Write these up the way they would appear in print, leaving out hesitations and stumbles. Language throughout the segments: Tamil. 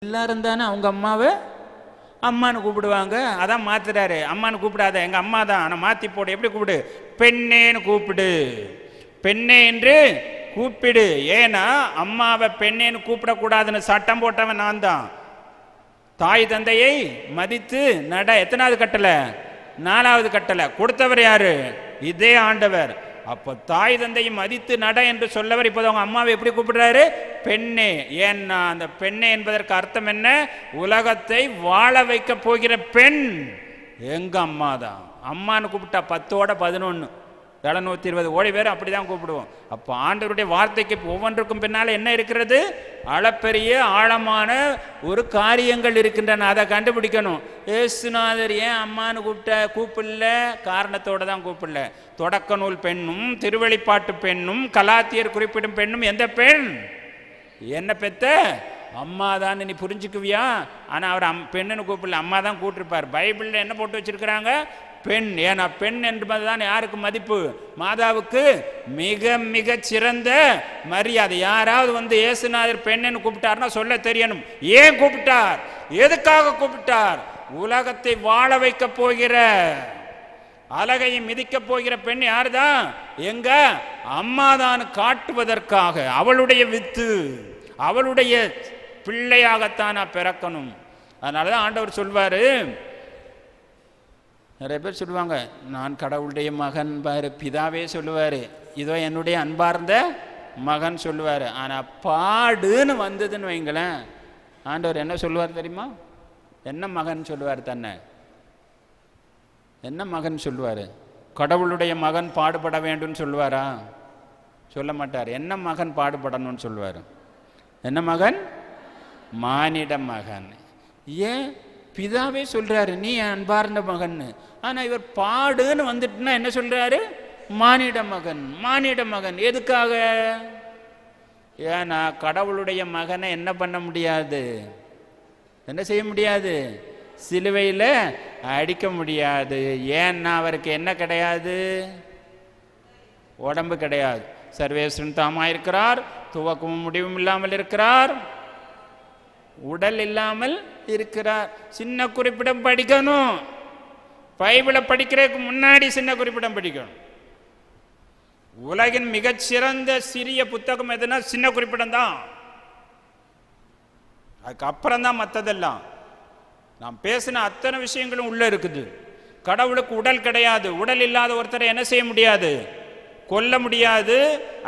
எல்லாரும் தானே அவங்க அம்மாவை அம்மானு கூப்பிடுவாங்க. அதான் மாத்துறாரு, அம்மானு கூப்பிடாத, எங்க அம்மா தான், ஆனால் மாற்றி போடு. எப்படி கூப்பிடு? பெண்ணேன்னு கூப்பிடு, பெண்ணே என்று கூப்பிடு. ஏன்னா அம்மாவை பெண்ணேன்னு கூப்பிடக்கூடாதுன்னு சட்டம் போட்டவன் நான் தான். தாய் தந்தையை மதித்து நட. எத்தனாவது கட்டளை? 4வது கட்டளை. கொடுத்தவர் யாரு? இதே ஆண்டவர். அப்போ தாய் தந்தையை மதித்து நட என்று சொல்லவர் இப்போது அவங்க அம்மாவை எப்படி கூப்பிடுறாரு? பெண்ணே. ஏன்னா அந்த பெண்ணே என்பதற்கு அர்த்தம் என்ன? உலகத்தை வாழ வைக்க போகிற பெண் எங்க அம்மா தான். அம்மானு கூப்பிட்டா 10ஓட 11 720 கோடி பேர் அப்படிதான் கூப்பிடுவோம். அப்போ ஆண்டவருடைய வார்த்தைக்கு ஒவ்வொன்றுக்கும் பின்னால என்ன இருக்கிறது? அளப்பெரிய ஆழமான ஒரு காரியங்கள் இருக்கின்றன. அதை கண்டுபிடிக்கணும். ஏசுநாதர் ஏன் அம்மானு கூப்பிடல? காரணத்தோட தான் கூப்பிடல. தொடக்க நூல் பெண்ணும், திருவெளிப்பாட்டு பெண்ணும், கலாத்தியர் குறிப்பிடும் பெண்ணும் எந்த பெண்? என்ன பெத்த அம்மா தான். நீ புரிஞ்சுக்குவியா? ஆனால் அவர் பெண்ணுன்னு கூப்பிடல, அம்மா தான் கூப்பிட்டுருப்பார். பைபிளில் என்ன போட்டு வச்சிருக்கிறாங்க? பெண். ஏன்னா பெண் என்பதுதான் யாருக்கு மதிப்பு? மாதாவுக்கு மிக மிக சிறந்த மரியாதை. யாராவது வந்து இயேசுநாதர் பெண்ணு கூப்பிட்டார்னா சொல்ல தெரியணும். ஏன் கூப்பிட்டார்? எதுக்காக கூப்பிட்டார்? உலகத்தை வாழ வைக்க போகிற, அழகையை மிதிக்க போகிற பெண் யாருதான்? எங்க அம்மாதான் காட்டுவதற்காக. அவளுடைய வித்து, அவளுடைய பிள்ளையாகத்தான் நான் பிறக்கணும். அதனாலதான் ஆண்டவர் சொல்வாரு, நிறைய பேர் சொல்லுவாங்க நான் கடவுளுடைய மகன் பாரு. பிதாவே சொல்லுவார், இதோ என்னுடைய அன்பார்ந்த மகன் சொல்லுவார். ஆனால் பாடுன்னு வந்ததுன்னு வைங்களேன், ஆண்டவர் என்ன சொல்லுவார் தெரியுமா? என்ன மகன் சொல்லுவார்? தன்னை என்ன மகன் சொல்லுவார்? கடவுளுடைய மகன் பாடுபட வேண்டும் சொல்லுவாரா? சொல்ல மாட்டார். என்ன மகன் பாடுபடணும்னு சொல்லுவார்? என்ன மகன்? மானிட மகன். ஏன்? பிதாவே சொல்றாரு நீ அன்பார்ந்த மகன். ஆனா இவர் பாடுன்னு வந்துட்டுனா என்ன சொல்றாரு? மானிட மகன், மானிட மகன். எதுக்காக? ஏன்னா கடவுளுடைய மகனை என்ன பண்ண முடியாது? என்ன செய்ய முடியாது? சிலுவையில் அடிக்க முடியாது. ஏன்னா அவருக்கு என்ன கிடையாது? உடம்பு கிடையாது. சர்வேஸ்வரன் தாமாயிருக்கிறார், துவக்கமும் முடிவும் இல்லாமல் இருக்கிறார், உடல் இல்லாமல் இருக்கிறார். சின்ன குறிப்பிடம் படிக்கணும். பைபிளை படிக்கிறதுக்கு முன்னாடி சின்ன குறிப்பிடம் படிக்கணும். உலகின் மிகச்சிறந்த சிறிய புத்தகம் எதுனா சின்ன குறிப்பிடம் தான். அதுக்கப்புறம் தான் மற்றதெல்லாம். நாம் பேசின அத்தனை விஷயங்களும் உள்ள இருக்குது. கடவுளுக்கு உடல் கிடையாது. உடல் இல்லாத ஒருத்தரை என்ன செய்ய முடியாது? கொல்ல முடியாது,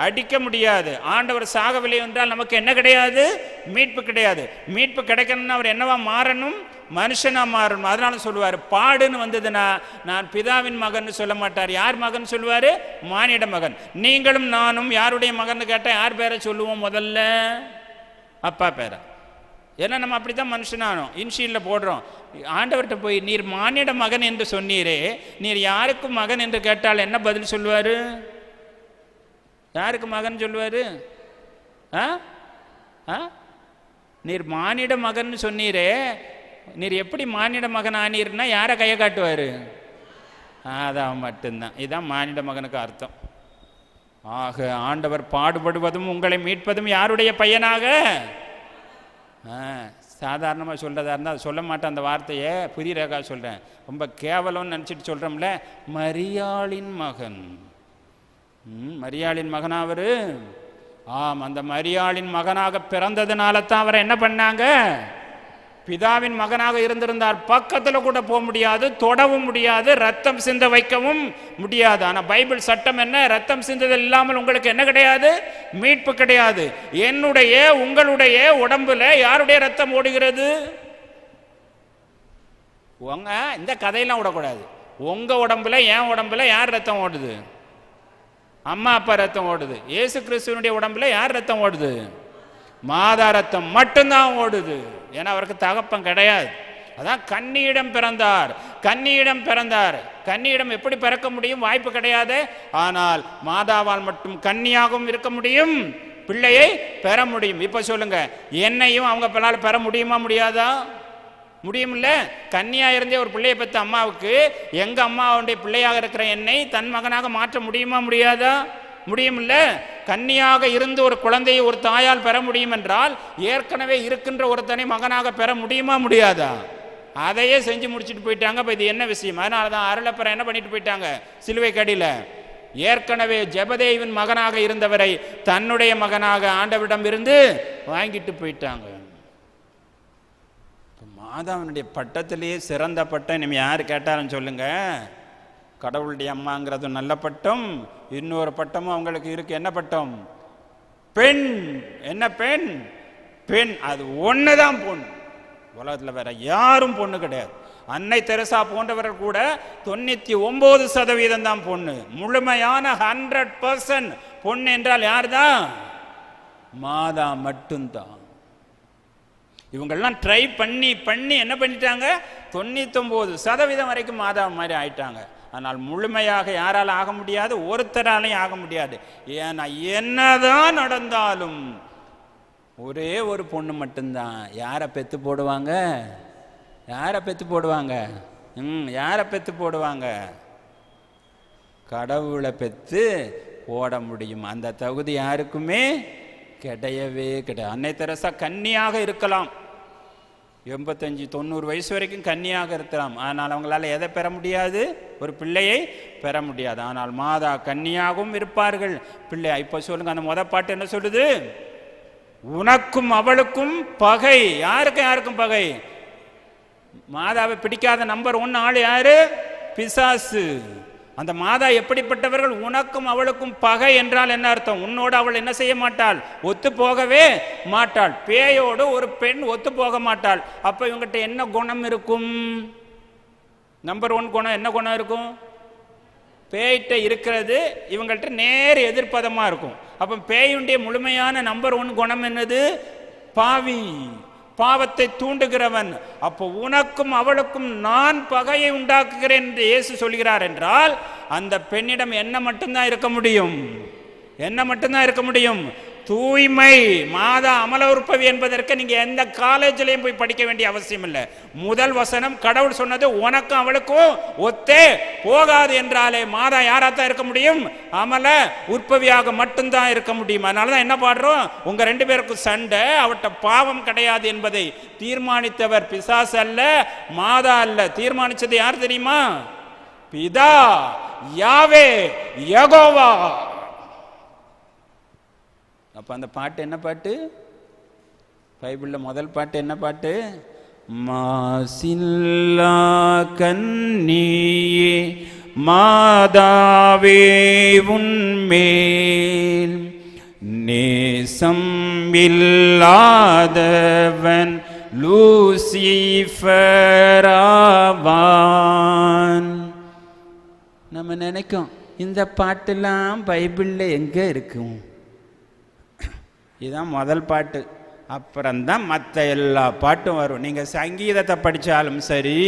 அடிக்க முடியாது. ஆண்டவர் சாகவில்லை என்றால் நமக்கு என்ன கிடையாது? மீட்பு கிடையாது. மீட்பு கிடைக்கணும்னா அவர் என்னவா மாறணும்? மனுஷனா மாறணும். அதனால சொல்லுவார், பாடுன்னு வந்ததுன்னா நான் பிதாவின் மகன் சொல்ல மாட்டார். யார் மகன் சொல்லுவார்? மானிட மகன். நீங்களும் நானும் யாருடைய மகன் கேட்டால் யார் பேரை சொல்லுவோம்? முதல்ல அப்பா பேரை. ஏன்னா நம்ம அப்படித்தான் மனுஷனானோம், இன்ஷியலில் போடுறோம். ஆண்டவர்கிட்ட போய் நீர் மானிட மகன் என்று சொன்னீரே, நீர் யாருக்கும் மகன் என்று கேட்டால் என்ன பதில் சொல்லுவார்? யாருக்கு மகன் சொல்லுவாரு? நீர் மானிட மகன் சொன்னீரே, நீர் எப்படி மானிட மகன் ஆனீர்னா யாரை கையை காட்டுவார்? அதான் மட்டும்தான். இதுதான் மானிட மகனுக்கு அர்த்தம். ஆக ஆண்டவர் பாடுபடுவதும் உங்களை மீட்பதும் யாருடைய பையனாக? சாதாரணமாக சொல்கிறதா இருந்தால் அது சொல்ல மாட்டேன். அந்த வார்த்தையை புதியதாக சொல்கிறேன். ரொம்ப கேவலம்னு நினச்சிட்டு சொல்கிறோம்ல. மரியாளின் மகன். மரியாளின் மகனா அவரு? ஆம், அந்த மரியாளின் மகனாக பிறந்ததுனால தான் அவரை என்ன பண்ணாங்க? பிதாவின் மகனாக இருந்திருந்தார் பக்கத்தில் கூட போக முடியாது, தொடவும் முடியாது, ரத்தம் சிந்த வைக்கவும் முடியாது. ஆனால் பைபிள் சட்டம் என்ன? ரத்தம் சிந்துதல் இல்லாமல் உங்களுக்கு என்ன கிடையாது? மீட்பு கிடையாது. என்னுடைய உங்களுடைய உடம்புல யாருடைய ரத்தம் ஓடுகிறது? உங்க இந்த கதையெல்லாம் விடக்கூடாது. உங்க உடம்புல என் உடம்புல யார் ரத்தம் ஓடுது? அம்மா அப்பா ரத்தம் ஓடுது. இயேசு கிறிஸ்துவனுடைய உடம்புல யார் ரத்தம் ஓடுது? மாதா ரத்தம் மட்டும்தான் ஓடுது. ஏன்னா அவருக்கு தகப்பன் கிடையாது. அதான் கன்னியிடம் பிறந்தார். கன்னியிடம் பிறந்தார். கன்னியிடம் எப்படி பிறக்க முடியும்? வாய்ப்பு கிடையாது. ஆனால் மாதாவால் மட்டும் கன்னியாகவும் இருக்க முடியும், பிள்ளையை பெற முடியும். இப்ப சொல்லுங்க, என்னையும் அவங்க பிள்ளால் பெற முடியுமா? முடியாதா? முடியும்ல. கன்னியா இருந்தே ஒரு பிள்ளையை பெற்ற அம்மாவுக்கு எங்க அம்மாவுடைய பிள்ளையாக இருக்கிற என்னை தன் மகனாக மாற்ற முடியுமா? முடியாதா? முடியுமில்ல. கன்னியாக இருந்து ஒரு குழந்தையை ஒரு தாயால் பெற முடியும் என்றால் ஏற்கனவே இருக்கின்ற ஒருத்தனை மகனாக பெற முடியுமா முடியாதா? அதையே செஞ்சு முடிச்சுட்டு போயிட்டாங்க. இப்போ இது என்ன விஷயம்? அதனால தான் அருளப்பரை என்ன பண்ணிட்டு போயிட்டாங்க, சிலுவை கடியில ஏற்கனவே ஜெபதேவின் மகனாக இருந்தவரை தன்னுடைய மகனாக ஆண்டவரிடம் இருந்து வாங்கிட்டு போயிட்டாங்க. மாதாவினுடைய பட்டத்திலேயே சிறந்த பட்டம் நம்ம யார் கேட்டாலும் சொல்லுங்க, கடவுளுடைய அம்மாங்கிறது நல்ல பட்டம். இன்னொரு பட்டமும் அவங்களுக்கு இருக்கு. என்ன பட்டம்? பெண். என்ன பெண்? பெண். அது ஒண்ணுதான் பொண்ணு. உலகத்தில் வேற யாரும் பொண்ணு கிடையாது. அன்னை தெரசா போன்றவர்கள் கூட 99% தான் பொண்ணு. முழுமையான 100% பொண்ணு என்றால் யார் தான்? மாதா மட்டும்தான். இவங்கெல்லாம் ட்ரை பண்ணி பண்ணி என்ன பண்ணிட்டாங்க, 99% வரைக்கும் மாதா மாதிரி ஆயிட்டாங்க. ஆனால் முழுமையாக யாரால் ஆக முடியாது, ஒருத்தராலையும் ஆக முடியாது. ஏன்னா என்னதான் நடந்தாலும் ஒரே ஒரு பொண்ணு மட்டும்தான். யாரை பெத்து போடுவாங்க? யாரை பெத்து போடுவாங்க? யாரை பெத்து போடுவாங்க? கடவுளை பெத்து போட முடியும். அந்த தகுதி யாருக்குமே கிடையவே கிடையாது. அன்னை தெரசா கன்னியாக இருக்கலாம், 85-90 வயசு வரைக்கும் கன்னியாக இருக்கலாம். ஆனால் அவங்களால எதை பெற முடியாது? ஒரு பிள்ளையை பெற முடியாது. ஆனால் மாதா கன்னியாகவும் இருப்பார்கள், பிள்ளை. இப்போ சொல்லுங்க, அந்த முத பாட்டு என்ன சொல்லுது? உனக்கும் அவளுக்கும் பகை. யாருக்கும் யாருக்கும் பகை? மாதாவை பிடிக்காத நம்பர் 1 ஆள் யாரு? பிசாசு. அந்த மாதா எப்படிப்பட்டவர்கள்? உனக்கும் அவளுக்கும் பகை என்றால் என்ன அர்த்தம்? உன்னோடு அவள் என்ன செய்ய மாட்டாள்? ஒத்து போகவே மாட்டாள். பேயோடு ஒரு பெண் ஒத்து போக மாட்டாள். அப்ப இவங்கிட்ட என்ன குணம் இருக்கும்? நம்பர் 1 குணம் என்ன குணம் இருக்கும்? பேய்கிட்ட இருக்கிறது இவங்கள்ட்ட நேர் எதிர்ப்பதமா இருக்கும். அப்ப பேயுடைய முழுமையான நம்பர் 1 குணம் என்னது? பாவி, பாவத்தை தூண்டுகிறவன். அப்போ உனக்கும் அவளுக்கும் நான் பகையை உண்டாக்குகிறேன் என்று இயேசு சொல்கிறார் என்றால் அந்த பெண்ணிடம் என்ன மட்டும்தான் இருக்க முடியும்? என்ன மட்டும்தான் இருக்க முடியும்? தூய்மை. மாதா அமல உற்பவி என்பதற்கு நீங்க எந்த காலேஜிலையும் போய் படிக்க வேண்டிய அவசியம் இல்லை. முதல் வசனம் கடவுள் சொன்னது உனக்கும் அவளுக்கும் ஒத்தே போகாது என்றாலே மாதா யாராத்தான் இருக்க முடியும்? அமல உற்பவியாக மட்டும்தான் இருக்க முடியும். அதனாலதான் என்ன பாடுறோம்? உங்க 2 பேருக்கும் சண்டை, அவட்ட பாவம் கிடையாது என்பதை தீர்மானித்தவர் பிசாசு அல்ல, மாதா அல்ல. தீர்மானிச்சது யார் தெரியுமா? பிதா, யாவே, யெகோவா. அப்ப அந்த பாட்டு என்ன பாட்டு? பைபிள்ல முதல் பாட்டு என்ன பாட்டு? மாசில்லா கன்னியே மாதாவே உன்மேல் நேசம் இல்லாதவன் லூசிஃபராவான். நம்ம நினைக்கும் இந்த பாட்டெல்லாம் பைபிள்ல எங்க இருக்கும்? இதுதான் முதல் பாட்டு. அப்புறம்தான் மற்ற எல்லா பாட்டும் வரும். நீங்க சங்கீதத்தை படித்தாலும் சரி,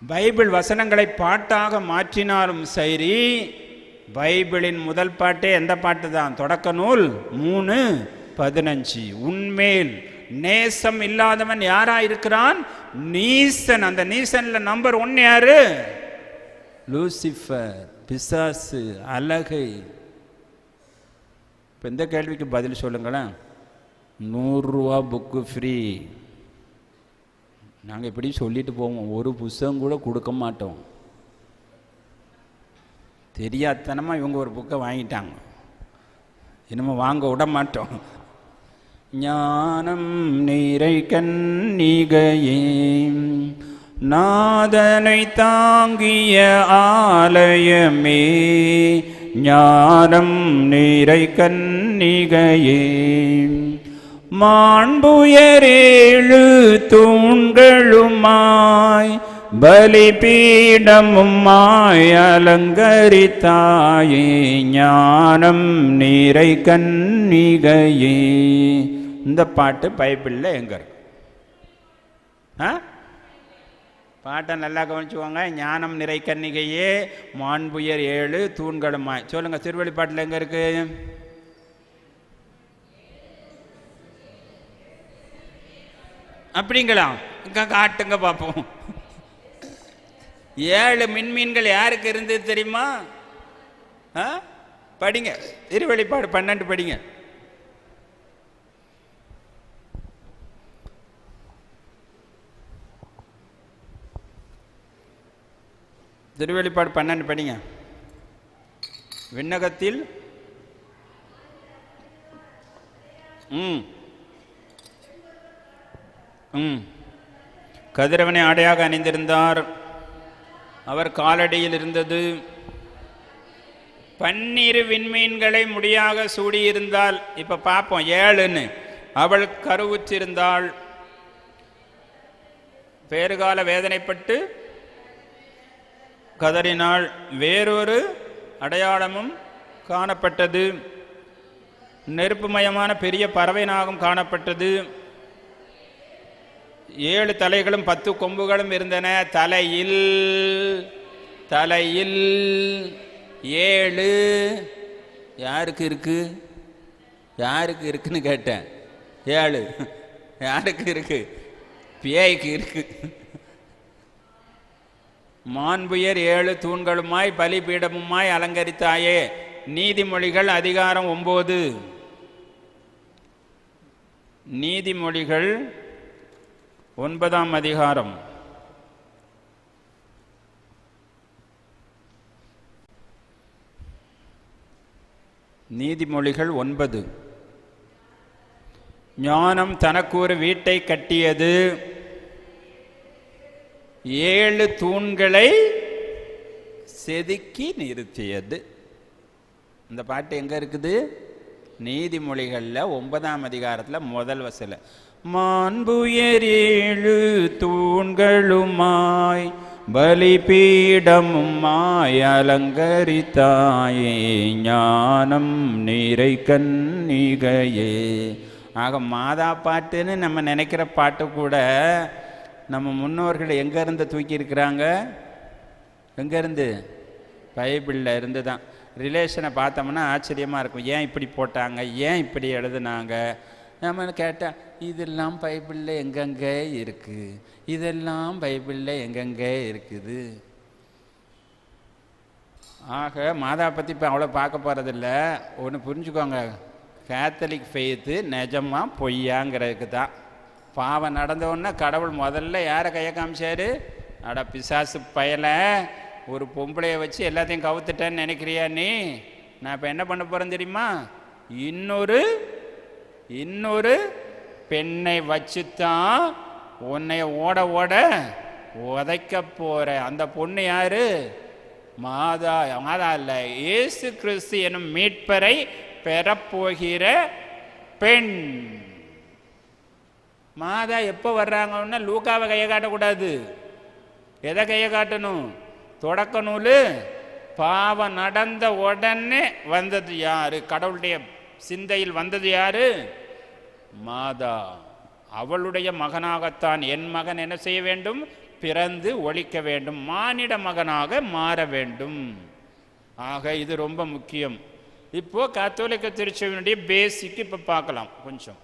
பைபிள் வசனங்களை பாட்டாக மாற்றினாலும் சரி, பைபிளின் முதல் பாட்டே எந்த பாட்டு தான்? தொடக்க நூல் 3:15. உன்மேல் நேசம் இல்லாதவன் யாரா இருக்கிறான்? நீசன். அந்த நீசன்ல நம்பர் 1 யாரு? லூசிஃபர், பிசாசு, அலகை. இப்போ இந்த கேள்விக்கு பதில் சொல்லுங்களேன். 100 ரூபா புக்கு ஃப்ரீ. நாங்கள் இப்படி சொல்லிட்டு போவோம், ஒரு புத்தகம் கூட கொடுக்க மாட்டோம். தெரியாதனமாக இவங்க ஒரு புக்கை வாங்கிட்டாங்க, இனிமேல் வாங்க விட மாட்டோம். ஞானம் நீரை கன்னிகையே நாதனை தாங்கிய ஆலயமே, ஞானம் நீரை கன்னிகையே மாண்புயரேழு தூண்களுமாய் பலிபீடமுமாய் அலங்கரித்தாயே, ஞானம் நீரை கன்னிகையே. இந்த பாட்டு பைபிளில் எங்க இருக்கு? பாட்டை நல்லா கவனிச்சுக்கோங்க. ஞானம் நிறை கன்னிகையே மாண்புயர் 7 தூண்களுமாய். சொல்லுங்க, திருவெளிப்பாட்டில் எங்க இருக்கு? அப்படிங்களா? காட்டுங்க பார்ப்போம். 7 மின்மீன்கள் யாருக்கு இருந்தது தெரியுமா? படிங்க, திருவெளிப்பாடு 12 படிங்க. திருவெளிப்பாடு 12 படிங்க. விண்ணகத்தில் கதிரவனை ஆடையாக அணிந்திருந்தார். அவர் காலடியில் இருந்தது 12 விண்மீன்களை முடியாக சூடியிருந்தால். இப்ப பார்ப்போம் 7ன்னு. அவள் கருவுற்றிருந்தாள், பேறுகால வேதனைப்பட்டு கதறினாள். வேறொரு அடையாளமும் காணப்பட்டது. நெருப்புமயமான பெரிய பறவை நாகம் காணப்பட்டது. 7 தலைகளும் 10 கொம்புகளும் இருந்தன. தலையில் 7 யாருக்கு இருக்கு? யாருக்கு இருக்குன்னு கேட்டேன். 7 யாருக்கு இருக்கு? பேய்க்கு இருக்கு. மாண்புயர் 7 தூண்களுமாய் பலிபீடமுமாய் அலங்கரித்தாயே. நீதிமொழிகள் அதிகாரம் 9. நீதிமொழிகள் 9ஆம் அதிகாரம். நீதிமொழிகள் 9. ஞானம் தனக்கு ஒரு வீட்டை கட்டியது, 7 தூண்களை செதுக்கி நிறுத்தியது. இந்த பாட்டு எங்க இருக்குது? நீதிமொழிகள்ல 9ஆம் அதிகாரத்துல முதல் வசனம். மாண்புயர் 7 தூண்களுமாய் பலிபீடமுமாய் அலங்கரித்தாயே. ஞானம் நீரை கன்னிகையே. ஆக மாதா பாட்டுன்னு நம்ம நினைக்கிற பாட்டு கூட நம்ம முன்னோர்கள் எங்கேருந்து தூக்கி இருக்கிறாங்க? எங்கேருந்து? பைபிளில் இருந்து தான். ரிலேஷனை பார்த்தோம்னா ஆச்சரியமாக இருக்கும். ஏன் இப்படி போட்டாங்க, ஏன் இப்படி எழுதுனாங்க நம்ம கேட்டால் இதெல்லாம் பைபிளில் எங்கெங்கே இருக்குது, இதெல்லாம் பைபிளில் எங்கெங்கே இருக்குது. ஆக மாதா பற்றி இப்போ அவ்வளோ பார்க்க போகிறதில்ல. ஒன்று புரிஞ்சுக்கோங்க, கேத்தலிக் ஃபெய்த்து நிஜமாக பொய்யாங்கிறதுக்கு தான். பாவம் நடந்தோன்னா கடவுள் முதல்ல யாரை கையை காமிச்சாரு? அட பிசாசு பயலை, ஒரு பொம்பளையை வச்சு எல்லாத்தையும் கவுத்துட்டேன்னு நினைக்கிறியா நீ? நான் இப்போ என்ன பண்ண போகிறேன் தெரியுமா? இன்னொரு பெண்ணை வச்சுத்தான் உன்னை ஓட ஓட உதைக்க போகிறேன். அந்த பொண்ணு யாரு? மாதா அல்ல, இயேசு கிறிஸ்து எனும் மீட்பரை பெறப்போகிற பெண். மாதா எப்போ வர்றாங்கன்னா லூக்காவை கையை காட்டக்கூடாது. எதை கையை காட்டணும்? தொடக்க நூல் பாவம் நடந்த உடனே வந்தது யாரு? கடவுளுடைய சிந்தையில் வந்தது யாரு? மாதா. அவளுடைய மகனாகத்தான் என் மகன் என்ன செய்ய வேண்டும்? பிறந்து ஒழிக்க வேண்டும், மானிட மகனாக மாற வேண்டும். ஆக இது ரொம்ப முக்கியம். இப்போ கத்தோலிக்க திருச்சபையினுடைய பேசிக் இப்போ பார்க்கலாம். கொஞ்சம்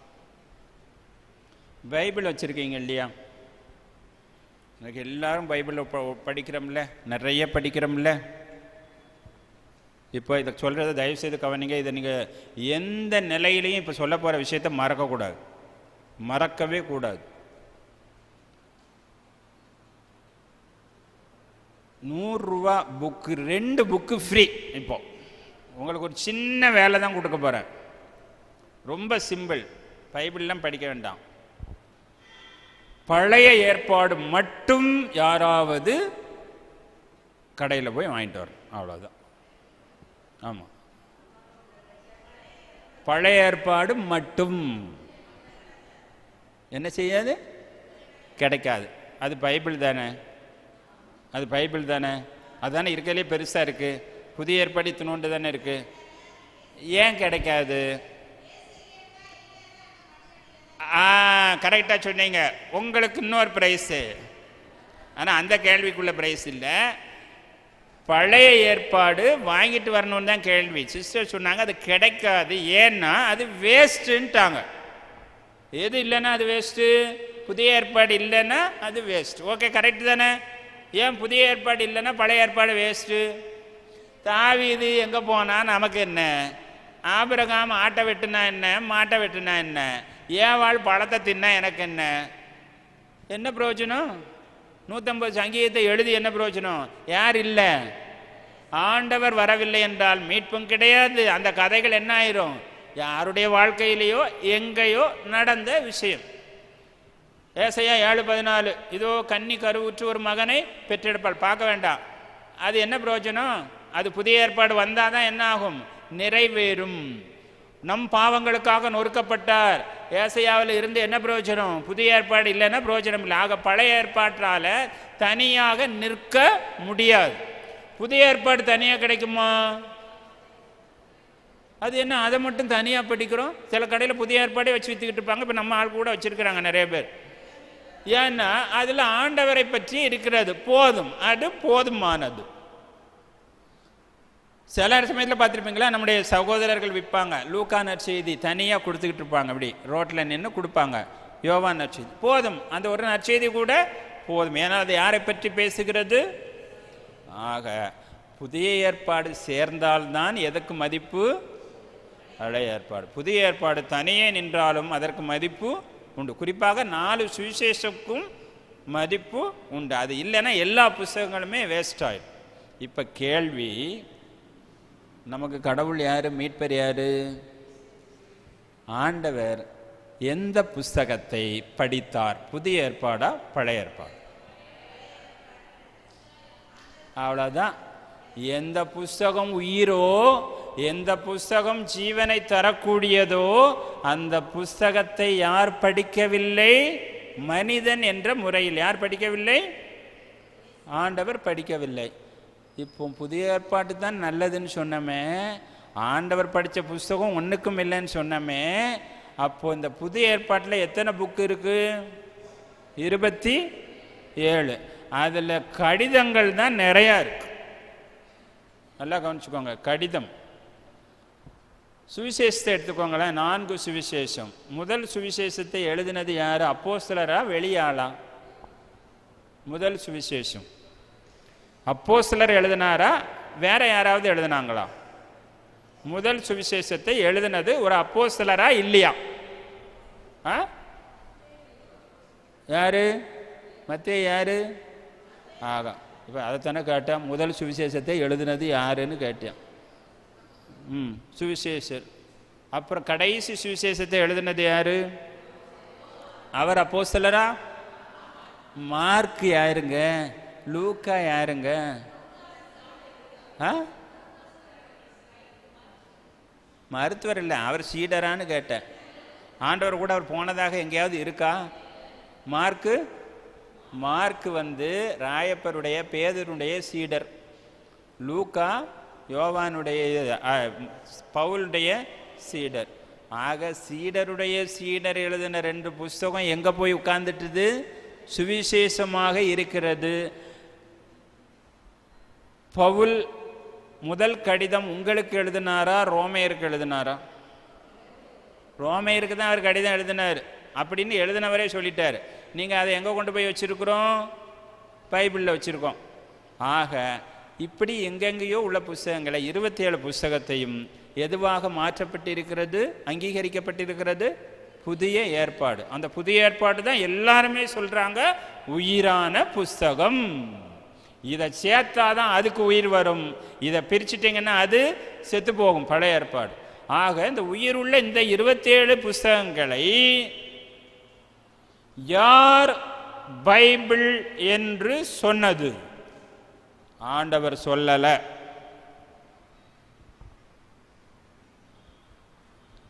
பைபிள் வச்சுருக்கீங்க இல்லையா? எனக்கு எல்லாரும் பைபிளில் படிக்கிறோம்ல, நிறைய படிக்கிறோம்ல. இப்போ இதை சொல்கிறத தயவுசெய்து கவனிங்க. இதை நீங்கள் எந்த நிலையிலையும் இப்போ சொல்ல போகிற விஷயத்தை மறக்கக்கூடாது, மறக்கவே கூடாது. 100 ரூபா புக்கு, 2 புக்கு ஃப்ரீ. இப்போ உங்களுக்கு ஒரு சின்ன வேலை தான் கொடுக்க போகிறேன். ரொம்ப சிம்பிள். பைபிள்லாம் படிக்க வேண்டாம். பழைய ஏற்பாடு மட்டும் யாராவது கடையில் போய் வாங்கிட்டு வரணும், அவ்வளோதான். ஆமாம், பழைய ஏற்பாடு மட்டும் என்ன செய்யாது? கிடைக்காது. அது பைபிள் தானே, அது பைபிள் தானே, அதுதானே இருக்கிறதுலே பெருசாக இருக்குது. புதிய ஏற்பாடு இத்தினோண்டு தானே இருக்குது. ஏன் கிடைக்காது? கரெக்டாக சொன்னீங்க. உங்களுக்கு இன்னொரு ப்ரைஸு, ஆனால் அந்த கேள்விக்குள்ள ப்ரைஸ் இல்லை. பழைய ஏற்பாடு வாங்கிட்டு வரணும்னு தான் கேள்வி. சிஸ்டர் சொன்னாங்க அது கிடைக்காது, ஏன்னா அது வேஸ்ட்டுன்ட்டாங்க. எது இல்லைன்னா அது வேஸ்ட்டு? புதிய ஏற்பாடு இல்லைன்னா அது வேஸ்ட். ஓகே, கரெக்டு தானே? ஏன் புதிய ஏற்பாடு இல்லைன்னா பழைய ஏற்பாடு வேஸ்ட்டு? தாவீது எங்கே போனால் நமக்கு என்ன? ஆபிரகாம் ஆட்டை வெட்டுனா என்ன, மாட்டை வெட்டுனா என்ன, ஏவாள் பழத்தை தின்னா எனக்கு என்ன? என்ன பிரயோஜனம்? 150 சங்கீதத்தை எழுதி என்ன பிரயோஜனம்? யார் இல்லை? ஆண்டவர் வரவில்லை என்றால் மீட்பும் கிடையாது. அந்த கதைகள் என்ன ஆயிரும்? யாருடைய வாழ்க்கையிலேயோ எங்கேயோ நடந்த விஷயம். ஏசாயா 7:14, இதோ கன்னி கருவுற்று ஒரு மகனை பெற்றெடுப்பாள். பார்க்க வேண்டாம். அது என்ன பிரயோஜனம்? அது புதிய ஏற்பாடு வந்தால் தான் என்ன ஆகும்? நிறைவேறும். நம் பாவங்களுக்காக நொறுக்கப்பட்டார். ஏசாயாவில் இருந்து என்ன பிரயோஜனம்? புதிய ஏற்பாடு இல்லைன்னா பிரயோஜனம் இல்லை. ஆக பழைய ஏற்பாட்டால் தனியாக நிற்க முடியாது. புதிய ஏற்பாடு தனியாக கிடைக்குமா? அது என்ன, அதை மட்டும் தனியாக படிக்கிறோம்? சில கடையில் புதிய ஏற்பாடே வச்சு விற்றுக்கிட்டு இருப்பாங்க. இப்போ நம்ம ஆள் கூட வச்சுருக்கிறாங்க நிறைய பேர். ஏன்னா அதில் ஆண்டவரை பற்றி இருக்கிறது போதும், அது போதுமானது. சில சமயத்தில் பார்த்துருப்பீங்களா, நம்முடைய சகோதரர்கள் விற்பாங்க லூக்கா நற்செய்தி தனியாக கொடுத்துக்கிட்டு இருப்பாங்க. அப்படி ரோட்டில் நின்று கொடுப்பாங்க. யோவான் நற்செய்தி போதும், அந்த ஒரு நற்செய்தி கூட போதும். ஏன்னா அது யாரை பற்றி பேசுகிறது? ஆக புதிய ஏற்பாடு சேர்ந்தால்தான் எதற்கு மதிப்பு? பழைய ஏற்பாடு. புதிய ஏற்பாடு தனியே நின்றாலும் அதற்கு மதிப்பு உண்டு. குறிப்பாக 4 சுவிசேஷக்கும் மதிப்பு உண்டு. அது இல்லைன்னா எல்லா புஸ்தகங்களுமே வேஸ்ட் ஆயிடும். இப்போ கேள்வி, நமக்கு கடவுள் யாரு, மீட்பர் யாரு? ஆண்டவர் எந்த புஸ்தகத்தை படித்தார்? புதிய ஏற்பாடா பழைய ஏற்பாடு? அவ்வளோதான். எந்த புஸ்தகம் உயிரோ, எந்த புஸ்தகம் ஜீவனை தரக்கூடியதோ அந்த புஸ்தகத்தை யார் படிக்கவில்லை? மனிதன் என்ற முறையில் யார் படிக்கவில்லை? ஆண்டவர் படிக்கவில்லை. இப்போ புதிய ஏற்பாட்டு தான் நல்லதுன்னு சொன்னமே, ஆண்டவர் படித்த புஸ்தகம் ஒன்றுக்கும் இல்லைன்னு சொன்னமே. அப்போ இந்த புதிய ஏற்பாட்டில் எத்தனை புக்கு இருக்கு? 27. அதில் கடிதங்கள் தான் நிறையா இருக்கு. நல்லா கவனிச்சுக்கோங்க. கடிதம். சுவிசேஷத்தை எடுத்துக்கோங்களேன். 4 சுவிசேஷம். முதல் சுவிசேஷத்தை எழுதினது யார்? அப்போஸ்தலரா வெளியாளா? முதல் சுவிசேஷம் அப்போஸ்தலர் எழுதினாரா வேற யாராவது எழுதினாங்களா? முதல் சுவிசேஷத்தை எழுதினது ஒரு அப்போஸ்தலரா இல்லையா? யாரு? மத்தேயு யாரு? ஆகா, இப்போ அதைத்தானே கேட்டேன். முதல் சுவிசேஷத்தை எழுதினது யாருன்னு கேட்டேன். சுவிசேஷர். அப்புறம் கடைசி சுவிசேஷத்தை எழுதினது யாரு? அவர் அப்போஸ்தலரா? மார்க் யாருங்க? லூக்கா யாருங்க? மருத்துவர் இல்லை, அவர் சீடரான்னு கேட்டேன். ஆண்டவர் கூட அவர் போனதாக எங்கேயாவது இருக்கா? மார்க்கு வந்து ராயப்பருடைய பேதருடைய சீடர். லூக்கா யோவானுடைய பவுலுடைய சீடர். ஆக சீடருடைய சீடர் எழுதின 2 புஸ்தகம் எங்கே போய் உட்கார்ந்துட்டுது? சுவிசேஷமாக இருக்கிறது. பவுல் முதல் கடிதம் உங்களுக்கு எழுதினாரா ரோமையருக்கு எழுதினாரா? ரோமையருக்கு தான் அவர் கடிதம் எழுதினார் அப்படின்னு எழுதினவரே சொல்லிட்டார். நீங்கள் அதை எங்கே கொண்டு போய் வச்சுருக்குறோம்? பைபிளில் வச்சுருக்கோம். ஆக இப்படி எங்கெங்கேயோ உள்ள புஸ்தகங்களை 27 புஸ்தகத்தையும் எதுவாக மாற்றப்பட்டிருக்கிறது, அங்கீகரிக்கப்பட்டிருக்கிறது? புதிய ஏற்பாடு. அந்த புதிய ஏற்பாடு தான் எல்லாருமே சொல்கிறாங்க உயிரான புஸ்தகம். இதை சேர்த்தாதான் அதுக்கு உயிர் வரும். இதை பிரிச்சுட்டிங்கன்னா அது செத்து போகும், பழைய ஏற்பாடு. ஆக இந்த உயிருள்ள இந்த 27 புஸ்தகங்களை யார் பைபிள் என்று சொன்னது? ஆண்டவர் சொல்லல.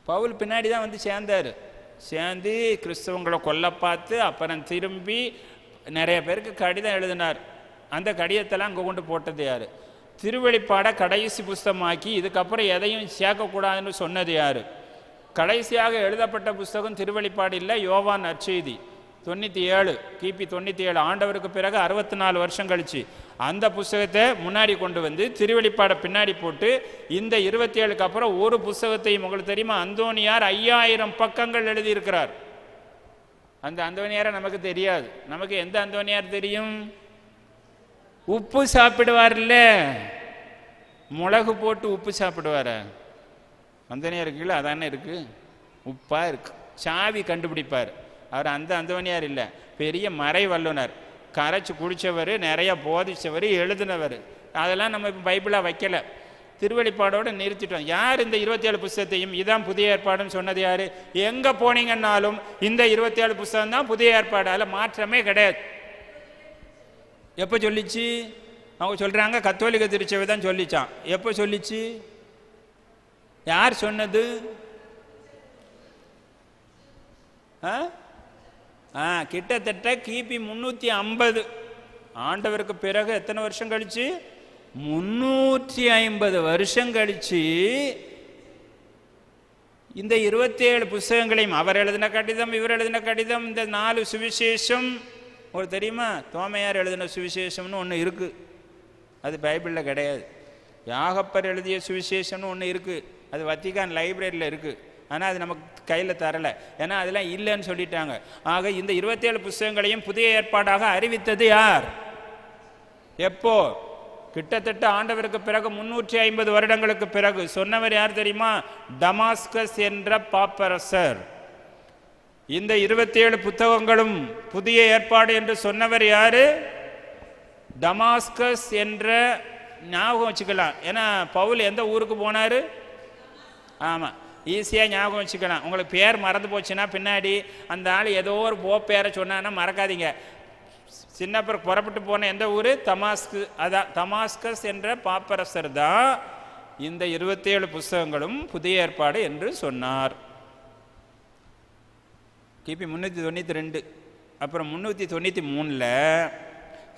பவுல் பின்னாடி தான் வந்து சேர்ந்து கிறிஸ்தவங்களை கொல்ல பார்த்து அப்புறம் திரும்பி நிறைய பேருக்கு கடிதம் எழுதினார். அந்த கடிதத்தெல்லாம் அங்கே கொண்டு போட்டது யார்? திருவெளிப்பாடை கடைசி புஸ்தகமாக்கி இதுக்கப்புறம் எதையும் சேர்க்கக்கூடாதுன்னு சொன்னது யார்? கடைசியாக எழுதப்பட்ட புஸ்தகம் திருவெளிப்பாடு இல்லை, யோவான் நற்செய்தி. 97 கிபி 97 ஆண்டவருக்கு பிறகு 64 வருஷம் கழிச்சு அந்த புஸ்தகத்தை முன்னாடி கொண்டு வந்து திருவெளிப்பாடை பின்னாடி போட்டு இந்த 27க்கு அப்புறம் ஒரு புஸ்தகத்தையும், உங்களுக்கு தெரியுமா, அந்தோனியார் 5000 பக்கங்கள் எழுதியிருக்கிறார். அந்த அந்தோனியாரை நமக்கு தெரியாது. நமக்கு எந்த அந்தோனியார் தெரியும்? உப்பு சாப்பிடுவார்ல, மிளகு போட்டு உப்பு சாப்பிடுவார? அந்தோனியார் கீழே அதானே இருக்கு, உப்பா இருக்கு. சாவி கண்டுபிடிப்பார். அவர் அந்த அந்தோனியார் இல்லை, பெரிய மறை வல்லுனர், கரைச்சி குடித்தவர், நிறைய போதிச்சவர், எழுதினவர். அதெல்லாம் நம்ம இப்போ பைபிளாக வைக்கலை, திருவெளிப்பாடோடு நிறுத்திட்டோம். யார் இந்த 27 புஸ்தகத்தையும் இதான் புதிய ஏற்பாடுன்னு சொன்னது யார்? எங்கே போனீங்கன்னாலும் இந்த 27 புஸ்தகம் தான் புதிய ஏற்பாடு, அதில் மாற்றமே கிடையாது. எப்போ சொல்லிச்சு? அவங்க சொல்கிறாங்க கத்தோலிக்க திருச்சபை தான் சொல்லிச்சான். எப்போ சொல்லிச்சு? யார் சொன்னது? கிட்டத்தட்ட கிபி 350 ஆண்டவருக்கு பிறகு எத்தனை வருஷம் கழிச்சு? 350 வருஷம் கழிச்சு இந்த 27 புஸ்தகங்களையும், அவர் எழுதின கடிதம், இவர் எழுதின கடிதம், இந்த 4 சுவிசேஷம். ஒரு தெரியுமா, தோமையார் எழுதின சுவிசேஷம்னு ஒன்று இருக்கு, அது பைபிளில் கிடையாது. யாகப்பர் எழுதிய சுவிசேஷம்னு ஒன்று இருக்கு, அது வத்திக்கான் லைப்ரரியில் இருக்குது. ஆனால் அது நமக்கு கையில் தரலை, ஏன்னா அதெல்லாம் இல்லைன்னு சொல்லிட்டாங்க. ஆக இந்த 27 புஸ்தகங்களையும் புதிய ஏற்பாடாக அறிவித்தது யார்? எப்போ? கிட்டத்தட்ட ஆண்டவருக்கு பிறகு 350 வருடங்களுக்கு பிறகு. சொன்னவர் யார் தெரியுமா? டமாஸ்கஸ் என்ற பாப்பரசர். இந்த 27 புத்தகங்களும் புதிய ஏற்பாடு என்று சொன்னவர் யாரு? டமாஸ்கஸ் என்ற, ஞாபகம் வச்சுக்கலாம், ஏன்னா பவுல் எந்த ஊருக்கு போனார்? ஆமாம், ஈஸியாக ஞாபகம் வச்சுக்கலாம். உங்களுக்கு பேர் மறந்து போச்சுன்னா பின்னாடி அந்த ஆள் ஏதோ ஒரு பேரை சொன்னான்னா மறக்காதீங்க. சின்னப்பர் புறப்பட்டு போன எந்த ஊர்? தமாஸ்கு. அதான் டமாஸ்கஸ் என்ற பாப்பரசர் தான் இந்த 27 புஸ்தகங்களும் புதிய ஏற்பாடு என்று சொன்னார். கிபி 392. அப்புறம் 393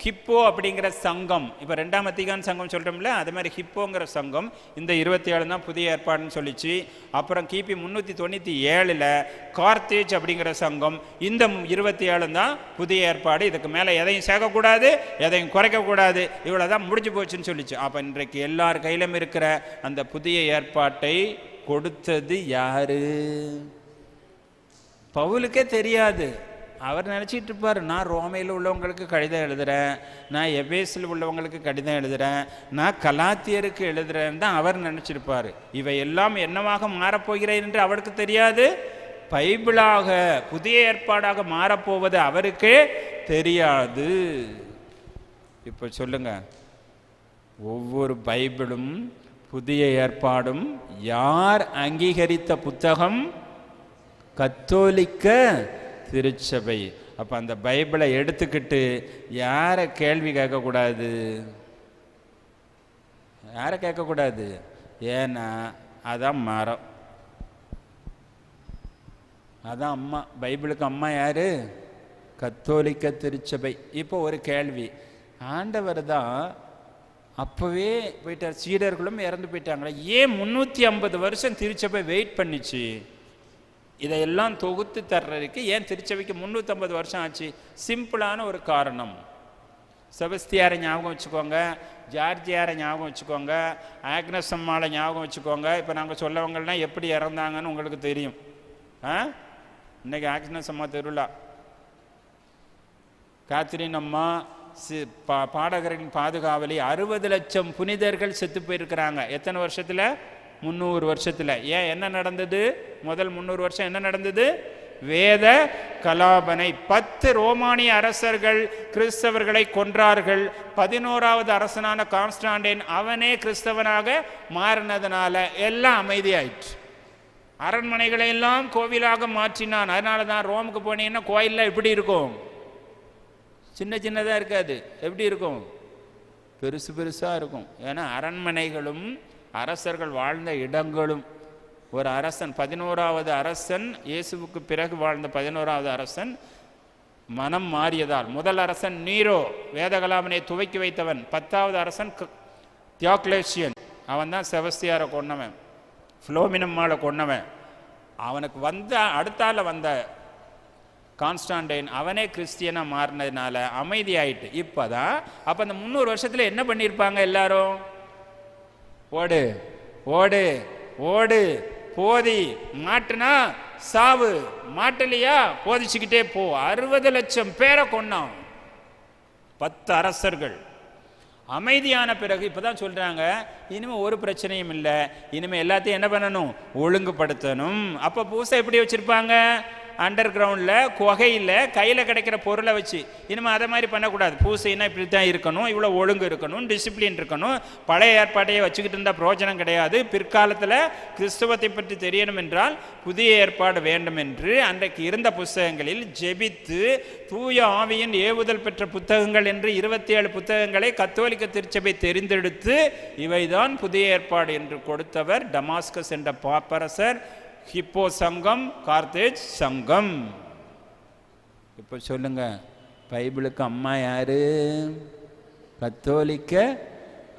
ஹிப்போ அப்படிங்கிற சங்கம், இப்போ 2ஆம் வத்திக்கான் சங்கம் சொல்கிறோம்ல, அது மாதிரி ஹிப்போங்கிற சங்கம் இந்த 27 தான் புதிய ஏற்பாடுன்னு சொல்லிச்சு. அப்புறம் கிபி 397 கார்த்தேஜ் அப்படிங்கிற சங்கம், இந்த 27 தான் புதிய ஏற்பாடு. இதுக்கு மேலே எதையும் சேர்க்கக்கூடாது, எதையும் குறைக்கக்கூடாது, இவ்வளோ தான் முடிஞ்சு போச்சுன்னு சொல்லிச்சு. அப்போ இன்றைக்கு எல்லார் கையிலும் இருக்கிற அந்த புதிய ஏற்பாட்டை கொடுத்தது யாரு? பவுலுக்கே தெரியாது. அவர் நினச்சிட்டு இருப்பார், நான் ரோமையில் உள்ளவங்களுக்கு கடிதம் எழுதுகிறேன், நான் எபேஸில் உள்ளவங்களுக்கு கடிதம் எழுதுகிறேன், நான் கலாத்தியருக்கு எழுதுகிறேன்னு தான் அவர் நினச்சிருப்பார். இவை எல்லாம் என்னவாக மாறப்போகிறேன் என்று அவருக்கு தெரியாது. பைபிளாக, புதிய ஏற்பாடாக மாறப்போவது அவருக்கே தெரியாது. இப்போ சொல்லுங்க, ஒவ்வொரு பைபிளும் புதிய ஏற்பாடும் யார் அங்கீகரித்த புத்தகம்? கத்தோலிக்க திருச்சபை. அப்போ அந்த பைபிளை எடுத்துக்கிட்டு யாரை கேள்வி கேட்கக்கூடாது? யாரை கேட்கக்கூடாது? ஏன்னா அதான் மரம், அதான் அம்மா. பைபிளுக்கு அம்மா யாரு? கத்தோலிக்க திருச்சபை. இப்போ ஒரு கேள்வி, ஆண்டவர் தான் அப்போவே போயிட்டார், சீடர்களும் இறந்து போயிட்டாங்களே, ஏன் 350 வருஷம் திருச்சபை வெயிட் பண்ணிச்சு? இதையெல்லாம் தொகுத்து தர்றதுக்கு ஏன் திருச்சபைக்கு 350 வருஷம் ஆச்சு? சிம்பிளான ஒரு காரணம். செபஸ்தியாரை ஞாபகம் வச்சுக்கோங்க, ஜார்ஜியாரை ஞாபகம் வச்சுக்கோங்க, ஆக்னஸ் அம்மாவை ஞாபகம் வச்சுக்கோங்க. இப்போ நாங்கள் சொல்லவங்கள்லாம் எப்படி இறந்தாங்கன்னு உங்களுக்கு தெரியும். இன்னைக்கு ஆக்னஸ் அம்மா திருவிழா, காத்ரின் அம்மா பாடகரின் பாதுகாவலி. 60 லட்சம் புனிதர்கள் செத்து போயிருக்கிறாங்க. எத்தனை வருஷத்தில்? 300 வருஷத்தில். ஏன், என்ன நடந்தது? முதல் 300 வருஷம் என்ன நடந்தது? வேத கலாபனை. 10 ரோமானிய அரசர்கள் கிறிஸ்தவர்களை கொன்றார்கள். 11வது அரசனான கான்ஸ்டான்டைன் அவனே கிறிஸ்தவனாக மாறினதுனால எல்லாம் அமைதியாயிற்று. அரண்மனைகளை எல்லாம் கோவிலாக மாற்றினான். அதனால தான் ரோமுக்கு போனீங்கன்னா கோயிலில் எப்படி இருக்கும்? சின்ன சின்னதாக இருக்காது, எப்படி இருக்கும்? பெருசு பெருசாக இருக்கும். ஏன்னா அரண்மனைகளும் அரசர்கள் வாழ்ந்த இடங்களும். ஒரு அரசன், 11வது அரசன், இயேசுவுக்கு பிறகு வாழ்ந்த 11வது அரசன் மனம் மாறியதால், முதல் அரசன் நீரோ வேதகலாமனை துவக்கி வைத்தவன், 10வது அரசன் தியோக்லேசியன், அவன் தான் செபஸ்தியாரை கொன்னவன், ஃபிலோமினம்மாவை கொன்னவன். அவனுக்கு அடுத்தால வந்த கான்ஸ்டான்டைன் அவனே கிறிஸ்டியனாக மாறினதுனால அமைதியாயிட்டு. இப்போதான் அப்போ அந்த 300 வருஷத்தில் என்ன பண்ணியிருப்பாங்க எல்லாரும்? ஓடு ஓடு ஓடு, போதி, மாட்டுனா சாவு, மாட்டலையா போதிச்சுக்கிட்டே போ. 60 லட்சம் பேரை கொன்னான் 10 அரசர்கள். அமைதியான பிறகு இப்போ தான் சொல்கிறாங்க, இனிமேல் ஒரு பிரச்சனையும் இல்லை, இனிமேல் எல்லாத்தையும் என்ன பண்ணணும், ஒழுங்குபடுத்தணும். அப்போ பூசை எப்படி வச்சுருப்பாங்க, அண்டர் கிரவுண்டில் குகையில் கையில் கிடைக்கிற பொருளை வச்சு. இனிமேல் அதை மாதிரி பண்ணக்கூடாது. பூசைன்னா இப்படி தான் இருக்கணும், இவ்வளோ ஒழுங்கு இருக்கணும், டிசிப்ளின் இருக்கணும். பழைய ஏற்பாட்டையே வச்சுக்கிட்டு இருந்தால் பிரோஜனம் கிடையாது. பிற்காலத்தில் கிறிஸ்துவத்தை பற்றி தெரியணும் என்றால் புதிய ஏற்பாடு வேண்டும் என்று அன்றைக்கு இருந்த புத்தகங்களில் ஜெபித்து தூய ஆவியின் ஏவுதல் பெற்ற புத்தகங்கள் என்று 27 புத்தகங்களை கத்தோலிக்க திருச்சபை தெரிந்தெடுத்து இவைதான் புதிய ஏற்பாடு என்று கொடுத்தவர் டமாஸ்கஸ் என்ற பாப்பரசர், ஹிப்போ சங்கம், கார்த்தேஜ் சங்கம். இப்போ சொல்லுங்க, பைபிளுக்கு அம்மா யாரு? கத்தோலிக்க.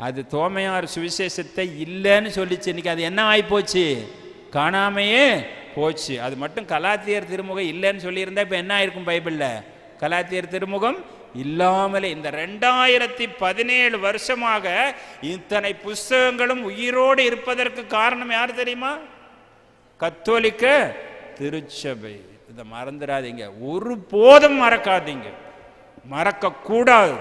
அது தோமையார் சுவிசேஷத்தை இல்லைன்னு சொல்லிச்சு. இன்னைக்கு அது என்ன ஆகிப்போச்சு, காணாமையே போச்சு. அது மட்டும் கலாத்தியர் திருமுகம் இல்லைன்னு சொல்லியிருந்தா இப்போ என்ன ஆயிருக்கும், பைபிளில் கலாத்தியர் திருமுகம் இல்லாமலே. இந்த 2017 வருஷமாக இத்தனை புஸ்தகங்களும் உயிரோடு இருப்பதற்கு காரணம் யார் தெரியுமா? கத்தோலிக்க திருச்சபை. இதை மறந்துடாதீங்க, ஒரு போதும் மறக்காதீங்க, மறக்கக்கூடாது.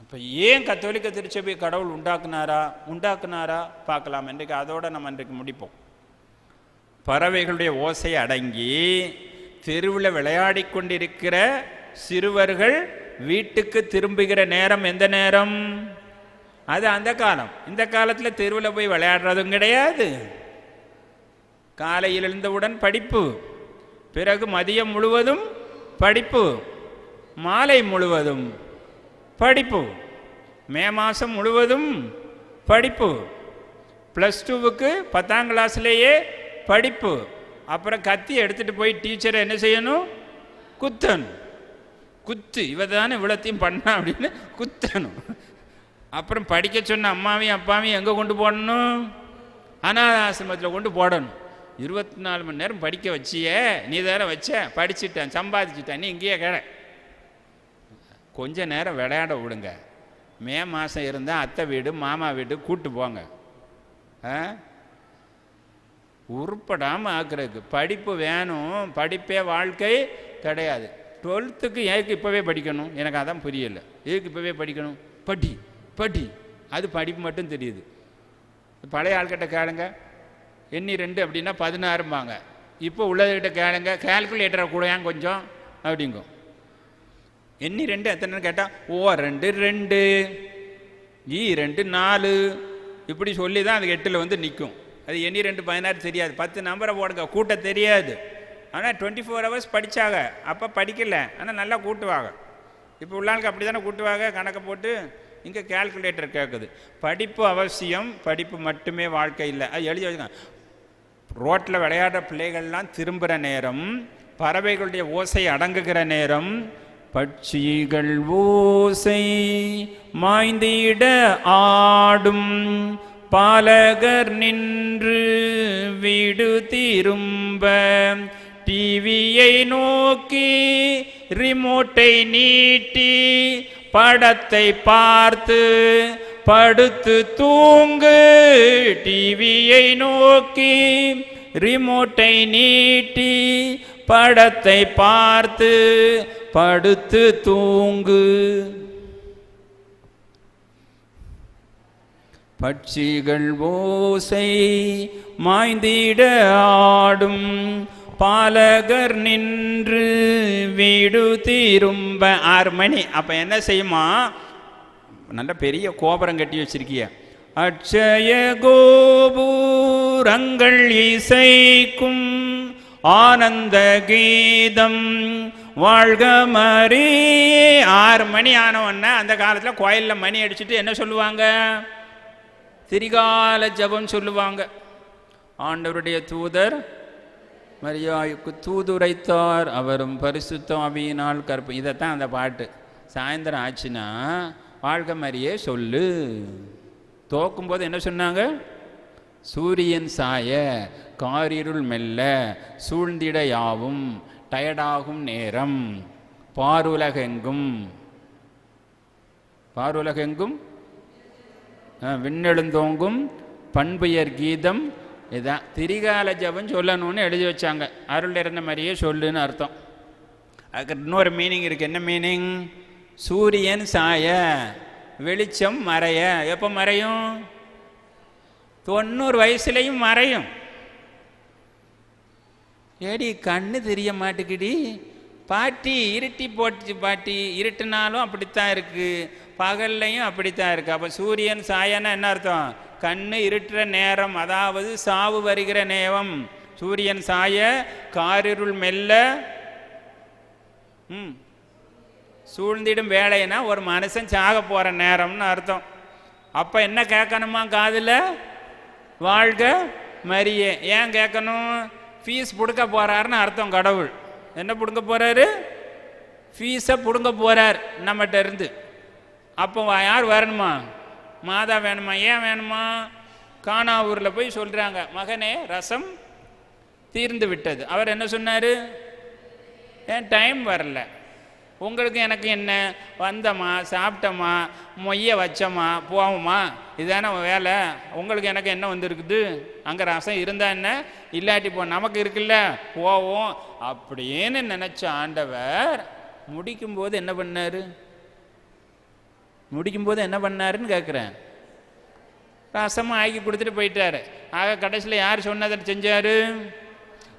இப்போ ஏன் கத்தோலிக்க திருச்சபை கடவுள் உண்டாக்குனாரா பார்க்கலாம். இன்றைக்கு அதோட நம்ம இன்றைக்கு முடிப்போம். பறவைகளுடைய ஓசை அடங்கி தெருவில் விளையாடி கொண்டிருக்கிற சிறுவர்கள் வீட்டுக்கு திரும்புகிற நேரம் எந்த நேரம்? அது அந்த காலம். இந்த காலத்தில் தெருவில் போய் விளையாடுறதும் கிடையாது. காலையில் எழுந்தவுடன் படிப்பு, பிறகு மதியம் முழுவதும் படிப்பு, மாலை முழுவதும் படிப்பு, மே மாதம் முழுவதும் படிப்பு, +2க்கு 10ஆம் கிளாஸ்லேயே படிப்பு. அப்புறம் கத்தி எடுத்துகிட்டு போய் டீச்சரை என்ன செய்யணும், குத்தணும். குத்து, இவ தானே இவ்வளோத்தையும் பண்ணா அப்படின்னு குத்தணும். அப்புறம் படிக்க சொன்ன அம்மாவையும் அப்பாவையும் எங்கே கொண்டு போடணும்? அனாத ஆசிரமத்தில் கொண்டு போடணும். 24 மணி நேரம் படிக்க வச்சியே, நீ தானே வச்ச, படிச்சுட்டேன், சம்பாதிச்சுட்டேன், நீ இங்கேயே கிட. கொஞ்ச நேரம் விளையாட விடுங்க. மே மாதம் இருந்தால் அத்தை வீடு மாமா வீடு கூட்டு போங்க. உருப்படாமல் ஆக்குறதுக்கு படிப்பு வேணும். படிப்பே வாழ்க்கை கிடையாது. 12க்கு ஏக்கு இப்போவே படிக்கணும்? எனக்கு அதான் புரியலை. ஏக்கு இப்போவே படிக்கணும்? படி அது படிப்பு மட்டும் தெரியுது. பழைய ஆள்கிட்ட கேளுங்க, எண்ணி 2 அப்படின்னா 16பாங்க. இப்போ உள்ளதுகிட்ட கேளுங்க, கால்குலேட்டரை கூடயா கொஞ்சம் அப்படிங்கும். எண்ணி 2 எத்தனை கேட்டால் O2 2, E2 4 இப்படி சொல்லி தான் அது 8ல் வந்து நிற்கும். அது எண்ணி 2 16 தெரியாது. 10 நம்பரை போடுங்க, கூட்ட தெரியாது. ஆனால் 24 hours படித்தாங்க. அப்போ படிக்கலை, ஆனால் நல்லா கூட்டுவாங்க. இப்போ உள்ளாளுக்கு அப்படி தானே கூட்டுவாங்க, கணக்கை போட்டு. இங்கே கால்குலேட்டர் கேட்குது. படிப்பு அவசியம், படிப்பு மட்டுமே வாழ்க்கை இல்லை. அது எழுதி வச்சுக்கோங்க. ரோட்டில் விளையாடுற பிள்ளைகள்லாம் திரும்புகிற நேரம், பறவைகளுடைய ஓசை அடங்குகிற நேரம், பட்சிகள் ஓசை மாய்ந்திட ஆடும் பாலகர் நின்று வீடு திரும்ப டிவியை நோக்கி ரிமோட்டை நீட்டி படத்தை பார்த்து படுத்து தூங்கு. டிவியை நோக்கி ரிமோட்டை நீட்டி படத்தை பார்த்து படுத்து தூங்கு. பட்சிகள் ஓசை மாய்ந்திட ஆடும் பாலகர் நின்று வீடு திரும்ப 6 மணி. அப்போ என்ன செய்யுமா, நல்ல பெரிய கோபுரம் கட்டி வச்சிருக்கிய, அட்சய கோபுரங்கள் இசைக்கும் ஆனந்த கீதம் வாழ்க மரியே. 6 மணி ஆனவொன்னே அந்த காலத்தில் கோயிலில் மணி அடிச்சுட்டு என்ன சொல்லுவாங்க, திரிகால ஜபம் சொல்லுவாங்க. ஆண்டவருடைய தூதர் மரியாவுக்கு தூதுரைத்தார், அவரும் பரிசுத்த ஆவியினால் கற்பு. இதைத்தான் அந்த பாட்டு. சாயந்தரம் ஆச்சுன்னா வாழ்க மரியே சொல்லு. தோக்கும்போது என்ன சொன்னாங்க, சூரியன் சாய காரிருள் மெல்ல சூழ்ந்திட யாவும் டயர்டாகும் நேரம் பாருலகெங்கும் விண்ணெழுந்தோங்கும் பண்புயர் கீதம். இதான் திரிகால ஜபம் சொல்லணும்னு எழுதி வச்சாங்க. அருள் இறந்த மாதிரியே சொல்லுன்னு அர்த்தம். அதுக்கு இன்னொரு மீனிங் இருக்குது. என்ன மீனிங்? சூரியன் சாய, வெளிச்சம் மறைய. எப்போ மறையும்? 90 வயசுலையும் மறையும். ஏடி கண்ணு தெரிய மாட்டுக்குடி பாட்டி, இருட்டி போட்டு பாட்டி, இருட்டுனாலும் அப்படித்தான் இருக்கு, பகல்லையும் அப்படித்தான் இருக்கு. அப்போ சூரியன் சாயன்னா என்ன அர்த்தம்? கண்ணு இருட்டுற நேரம், அதாவது சாவு வருகிற நேரம். சூரியன் சாய, காரிருள் மெல்ல சூழ்ந்திடும் வேலைன்னா ஒரு மனுஷன் சாக போகிற நேரம்னு அர்த்தம். அப்போ என்ன கேட்கணுமா காதில்? வாழ்க மரியே. ஏன் கேட்கணும்? ஃபீஸ் பிடுங்க போகிறாருன்னு அர்த்தம். கடவுள் என்ன பிடுங்க போகிறாரு? ஃபீஸை பிடுங்க போகிறார் நம்மகிட்ட இருந்து. அப்போ யார் வரணுமா? மாதா வேணுமா? ஏன் வேணுமா? கானாவூரில் போய் சொல்கிறாங்க, மகனே ரசம் தீர்ந்து விட்டது. அவர் என்ன சொன்னார்? ஏன் டைம் வரல, உங்களுக்கு எனக்கு என்ன, வந்தோமா சாப்பிட்டோமா மொய்ய வச்சோமா போவோமா, இதுதானே வேலை. உங்களுக்கு எனக்கு என்ன வந்துருக்குது? அங்கே ரசம் இருந்தால் என்ன, இல்லாட்டி போ, நமக்கு இருக்குல்ல போவோம் அப்படின்னு நினச்ச ஆண்டவர் முடிக்கும்போது என்ன பண்ணார்? முடிக்கும்போது என்ன பண்ணாருன்னு கேட்குறேன். ரசமாக ஆக்கி கொடுத்துட்டு போயிட்டார். ஆக கடைசியில் யார் சொன்னதை செஞ்சார்?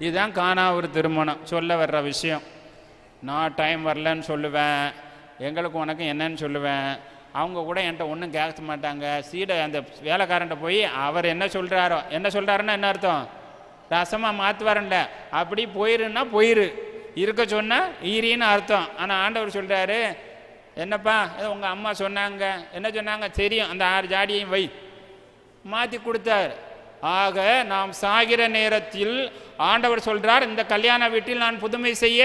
இதுதான் கானாவூர் திருமணம் சொல்ல வர்ற விஷயம். நான் டைம் வரலன்னு சொல்லுவேன், எங்களுக்கு உனக்கு என்னன்னு சொல்லுவேன். அவங்க கூட என்கிட்ட ஒன்றும் கேட்க மாட்டாங்க. சீடை அந்த வேலைக்காரன்ட்ட போய் அவர் என்ன சொல்கிறாரோ, என்ன சொல்கிறாருன்னா என்ன அர்த்தம்? ரசமாக மாற்றுவாரன்ல, அப்படி போயிருன்னா போயிரு, இருக்க சொன்னால் ஈரின்னு அர்த்தம். ஆனால் ஆண்டவர் சொல்கிறாரு, என்னப்பா உங்கள் அம்மா சொன்னாங்க, என்ன சொன்னாங்க தெரியும், அந்த 6 ஜாடியையும் வை, மாற்றி கொடுத்தார். ஆக நாம் சாகிற நேரத்தில் ஆண்டவர் சொல்றார், இந்த கல்யாண வீட்டில் நான் புதுமை செய்ய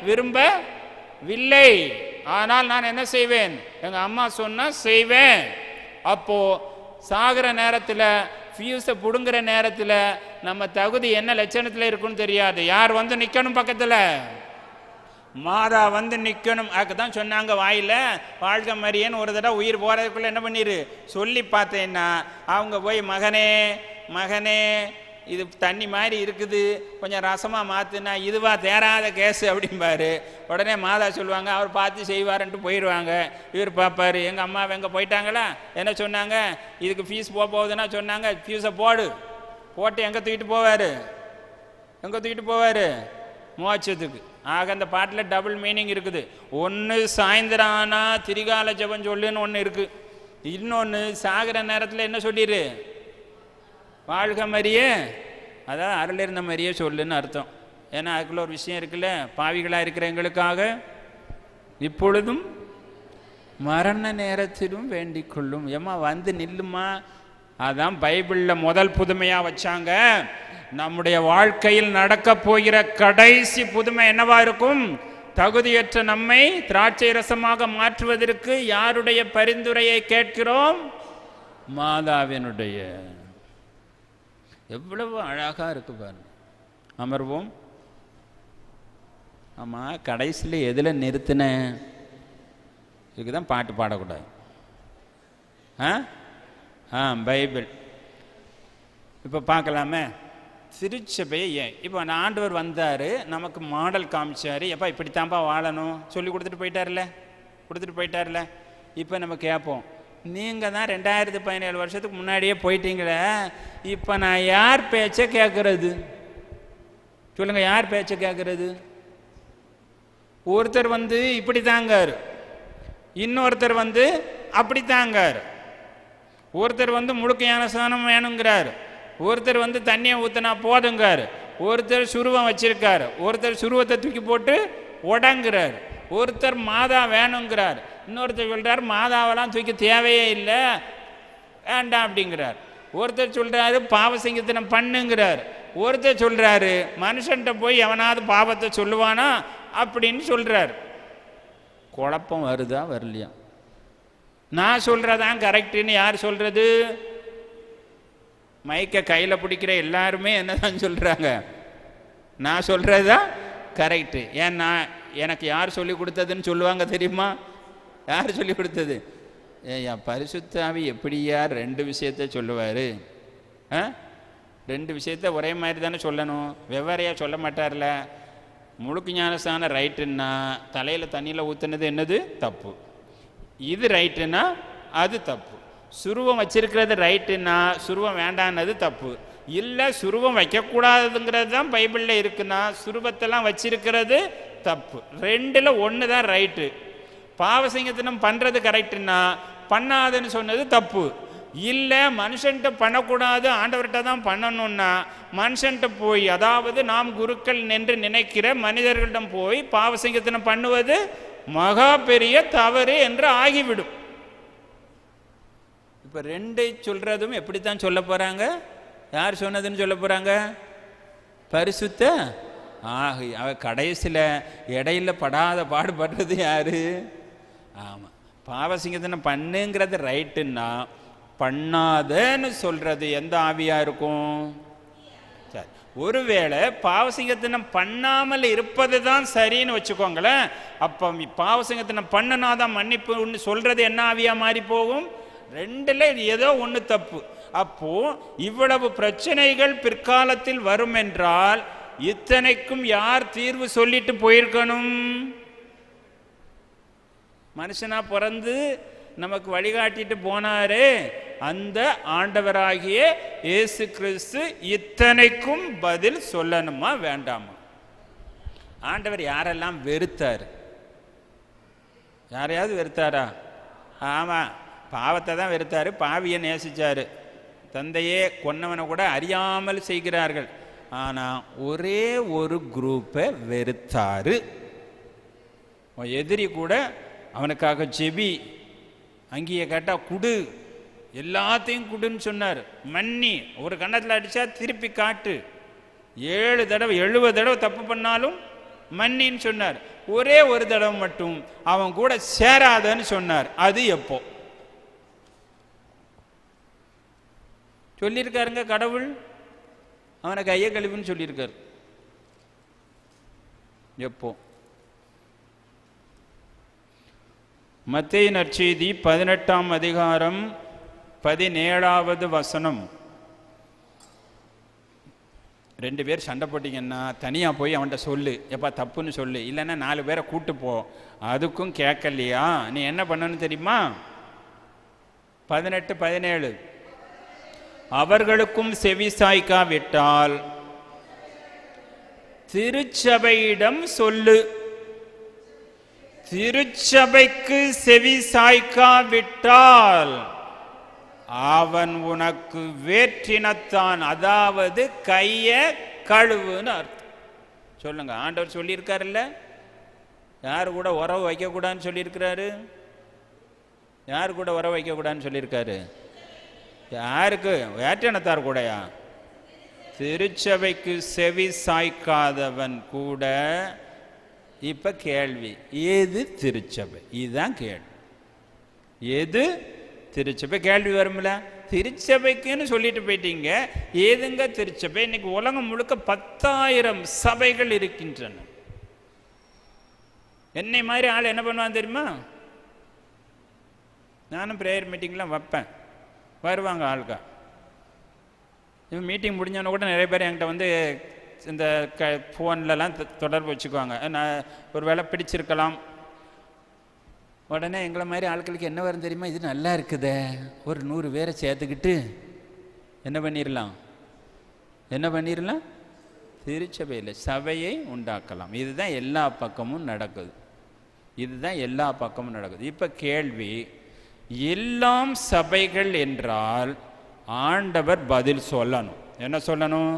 விரும்பவில்லை, ஆனால் நான் என்ன செய்வேன், எங்க அம்மா சொன்னா செய்வேன். அப்போ சாகிற நேரத்தில், ஃபியூஸை பிடுங்குற நேரத்தில் நம்ம தகுதி என்ன லட்சணத்தில் இருக்குன்னு தெரியாது. யார் வந்து நிற்கணும் பக்கத்தில்? மாதா வந்து நிற்கணும். அதுக்குதான் சொன்னாங்க வாயில் வாழ்க மரியன்னு ஒரு தடவை உயிர் போகிறதுக்குள்ளே என்ன பண்ணிடு சொல்லி பார்த்தேன்னா, அவங்க போய் மகனே மகனே இது தண்ணி மாதிரி இருக்குது, கொஞ்சம் ரசமாக மாற்றுனா, இதுவா தேராத கேஸு அப்படிம்பாரு. உடனே மாதா சொல்லுவாங்க, அவர் பார்த்து செய்வாருன்ட்டு போயிடுவாங்க. இவர் பார்ப்பார், எங்கள் அம்மா எங்கே போயிட்டாங்களா, என்ன சொன்னாங்க, இதுக்கு ஃபீஸ் போகுதுன்னா சொன்னாங்க, ஃபீஸை போட்டு எங்கே தூக்கிட்டு போவார்? எங்கே தூக்கிட்டு போவார்? மோட்சத்துக்கு. ஆக அந்த பாட்டில் டபுள் மீனிங் இருக்குது. ஒன்று சாயந்தரம் ஆனால் திரிகால ஜபம் சொல்லுன்னு ஒன்று இருக்குது, இன்னொன்று சாகிற நேரத்தில் என்ன சொல்லிடு, வாழ்க மரியே, அதான் அருள் இருந்த மரியே சொல்லுன்னு அர்த்தம். ஏன்னா அதுக்குள்ள ஒரு விஷயம் இருக்குல்ல, பாவிகளாக இருக்கிற எங்களுக்காக இப்பொழுதும் மரண நேரத்திலும் வேண்டிக் கொள்ளும். ஏம்மா வந்து நில்லுமா. அதான் பைபிளில் முதல் புதுமையாக வச்சாங்க. நம்முடைய வாழ்க்கையில் நடக்க போகிற கடைசி புதுமை என்னவா இருக்கும்? தகுதியற்ற நம்மை திராட்சை ரசமாக மாற்றுவதற்கு யாருடைய பரிந்துரையை கேட்கிறோம்? மாதாவினுடைய. எவ்வளவு அழகாக இருக்கு பாருங்க. அமர்வோம். ஆமாம், கடைசியில் எதில் நிறுத்தின? இதுக்கு தான் பாட்டு பாடக்கூடாது. பைபிள் இப்போ பார்க்கலாமே. திருச்சபையை இப்போ ஆண்டவர் வந்தார், நமக்கு மாடல் காமிச்சார். எப்போ இப்படித்தான்ப்பா வாழணும் சொல்லி கொடுத்துட்டு போயிட்டார்ல. இப்போ நம்ம கேட்போம், நீங்கள் தான் 2017 வருஷத்துக்கு முன்னாடியே போயிட்டீங்களே, இப்போ நான் யார் பேச்சை கேட்குறது சொல்லுங்க? யார் பேச்சை கேட்குறது? ஒருத்தர் வந்து இப்படி தாங்கார், இன்னொருத்தர் வந்து அப்படி தாங்கார். ஒருத்தர் வந்து முழுக்கையான ஸ்நானம் வேணுங்கிறார், ஒருத்தர் வந்து தண்ணியை ஊற்றினா போதுங்கார், ஒருத்தர் சுருவம் வச்சிருக்கார், ஒருத்தர் சுருவத்தை தூக்கி போட்டு உடங்குறார், ஒருத்தர் மாதா வேணுங்கிறார், இன்னொருத்தர் சொல்கிறார் மாதாவெல்லாம் தூக்கி தேவையே இல்லை வேண்டாம் அப்படிங்கிறார், ஒருத்தர் சொல்கிறாரு பாவ சங்கீதனம் பண்ணுங்கிறார், ஒருத்தர் சொல்கிறாரு மனுஷன்கிட்ட போய் எவனாவது பாவத்தை சொல்லுவானா அப்படின்னு சொல்கிறார். குழப்பம் வருதா வரலையா? நான் சொல்கிறதான் கரெக்டுன்னு யார் சொல்கிறது? மைக்கை கையில் பிடிக்கிற எல்லாருமே என்ன தான் சொல்கிறாங்க? நான் சொல்கிறது தான் கரெக்டு. ஏன்னா எனக்கு யார் சொல்லி கொடுத்ததுன்னு சொல்லுவாங்க தெரியுமா? யார் சொல்லி கொடுத்தது? ஏன் பரிசுத்தாவி எப்படியா 2 விஷயத்த சொல்லுவார்? 2 விஷயத்த ஒரே மாதிரி தானே சொல்லணும், வெவ்வேறையாக சொல்ல மாட்டார்ல. முழுக்கு ஞானஸ்தானம் ரைட்டுன்னா தலையில் தண்ணியில் ஊற்றுனது என்னது தப்பு, இது ரைட்டுன்னா அது தப்பு. சுருவம் வச்சிருக்கிறது ரைட்டுன்னா சுருவம் வேண்டான்னது தப்பு. இல்லை சுருவம் வைக்கக்கூடாதுங்கிறது தான் பைபிளில் இருக்குன்னா சுருவத்தெல்லாம் வச்சிருக்கிறது தப்பு. ரெண்டில் ஒன்று தான் ரைட்டு. பாவசிங்கத்தனம் பண்ணுறது கரெக்டுன்னா பண்ணாதுன்னு சொன்னது தப்பு. இல்லை மனுஷன்ட்ட பண்ணக்கூடாது ஆண்டவர்கிட்ட தான் பண்ணணும்னா மனுஷன்ட்ட போய், அதாவது நாம் குருக்கள் என்று நினைக்கிற மனிதர்களிடம் போய் பாவசிங்கத்தனம் பண்ணுவது மகா பெரிய தவறு என்று ஆகிவிடும். இப்போ ரெண்டை சொல்றதும் எப்படித்தான் சொல்ல போறாங்க? யார் சொன்னதுன்னு சொல்ல போறாங்க? பரிசுத்த அவ கடைசியில் இடையில படாத பாடுபடுறது யாரு? ஆமாம், பாவசிங்கத்தனம் பண்ணுங்கிறது ரைட்டுன்னா பண்ணாதன்னு சொல்றது எந்த ஆவியா இருக்கும்? சரி, ஒருவேளை பாவசிங்கத்தனம் பண்ணாமல் இருப்பது தான் சரின்னு வச்சுக்கோங்களேன். அப்போ பாவசிங்கத்தனம் பண்ணனாதான் மன்னிப்புன்னு சொல்றது என்ன ஆவியா மாறி போகும்? ரெண்டுல ஏதோ ஒன்று தப்பு. அப்போ இவ்வளவு பிரச்சனைகள் பிற்காலத்தில் வரும் என்றால் இத்தனைக்கும் யார் தீர்வு சொல்லிட்டு போயிருக்கணும்? மனுஷனா பிறந்து நமக்கு வழிகாட்டிட்டு போனாரே அந்த ஆண்டவராகிய இயேசு கிறிஸ்து இத்தனைக்கும் பதில் சொல்லணுமா வேண்டாமா? ஆண்டவர் யாரெல்லாம் வெறுத்தார்? யாரையாவது வெறுத்தாரா? ஆமா, பாவத்தை தான் வெறுத்தாரு, பாவியை நேசிச்சாரு. தந்தையே கொன்னவனை கூட அறியாமல் செய்கிறார்கள். ஆனால் ஒரே ஒரு குரூப்பை வெறுத்தாரு. எதிரி கூட அவனுக்காக ஜெபி, அங்கேயே கேட்டால் குடு, எல்லாத்தையும் குடுன்னு சொன்னார். மன்னி, ஒரு கண்ணத்தில் அடித்தா திருப்பி காட்டு, 7 தடவை 70 தடவை தப்பு பண்ணாலும் மன்னின்னு சொன்னார். ஒரே ஒரு தடவை மட்டும் அவன் கூட சேராதன்னு சொன்னார். அது எப்போ சொல்லியிருக்காருங்க? கடவுள் அவனை கையை கழுவுன்னு சொல்லியிருக்காரு. எப்போ? மத்தேயு நற்செய்தி 18ஆம் அதிகாரம் 17வது வசனம். 2 பேர் சண்டை போட்டிங்கன்னா தனியாக போய் அவன்கிட்ட சொல்லு, எப்பா தப்புன்னு சொல்லு, இல்லைன்னா 4 பேரை கூட்டு போ. அதுக்கும் கேட்கலையா? நீ என்ன பண்ணணும்னு தெரியுமா? 18-17 அவர்களுக்கும் செவி சாய்க்காவிட்டால் திருச்சபையிடம் சொல்லு. திருச்சபைக்கு செவி சாய்க்காவிட்டால் அவன் உனக்கு வேற்றினத்தான், அதாவது கைய கழுவுன்னு அர்த்தம். சொல்லுங்க, ஆண்டவர் சொல்லியிருக்காருல்ல, யாரு கூட உறவு வைக்கக்கூடாதுன்னு சொல்லியிருக்கிறாரு? யாரு கூட உறவு வைக்கக்கூடாதுன்னு சொல்லியிருக்காரு? யாருக்கு? வேற்றினத்தார் கூடயா? திருச்சபைக்கு செவி சாய்க்காதவன் கூட. இப்ப கேள்வி, ஏது திருச்சபை? இதுதான் கேள்வி. எது திருச்சபை? கேள்வி வரும்ல. திருச்சபைக்குன்னு சொல்லிட்டு போயிட்டீங்க, ஏதுங்க திருச்சபை? இன்னைக்கு உலகம் முழுக்க 10,000 சபைகள் இருக்கின்றன. என்னை மாதிரி ஆள் என்ன பண்ணுவான் தெரியுமா? நானும் ப்ரேயர் மீட்டிங்லாம் வைப்பேன், வருவாங்க ஆளுக்கா. மீட்டிங் முடிஞ்சவன கூட நிறைய பேர் என்கிட்ட வந்து இந்த ஃபோன்லலாம் தொடர்பு வச்சுக்குவாங்க. நான் ஒரு வேளை பிடிச்சிருக்கலாம். உடனே எங்களை மாதிரி ஆட்களுக்கு என்ன வரும் தெரியுமா? இது நல்லா இருக்குதே, ஒரு 100 பேரை சேர்த்துக்கிட்டு என்ன பண்ணிடலாம்? திருச்சபையில் சபையை உண்டாக்கலாம். இதுதான் எல்லா பக்கமும் நடக்குது. இப்போ கேள்வி, எல்லாம் சபைகள் என்றால் ஆண்டவர் பதில் சொல்லணும். என்ன சொல்லணும்?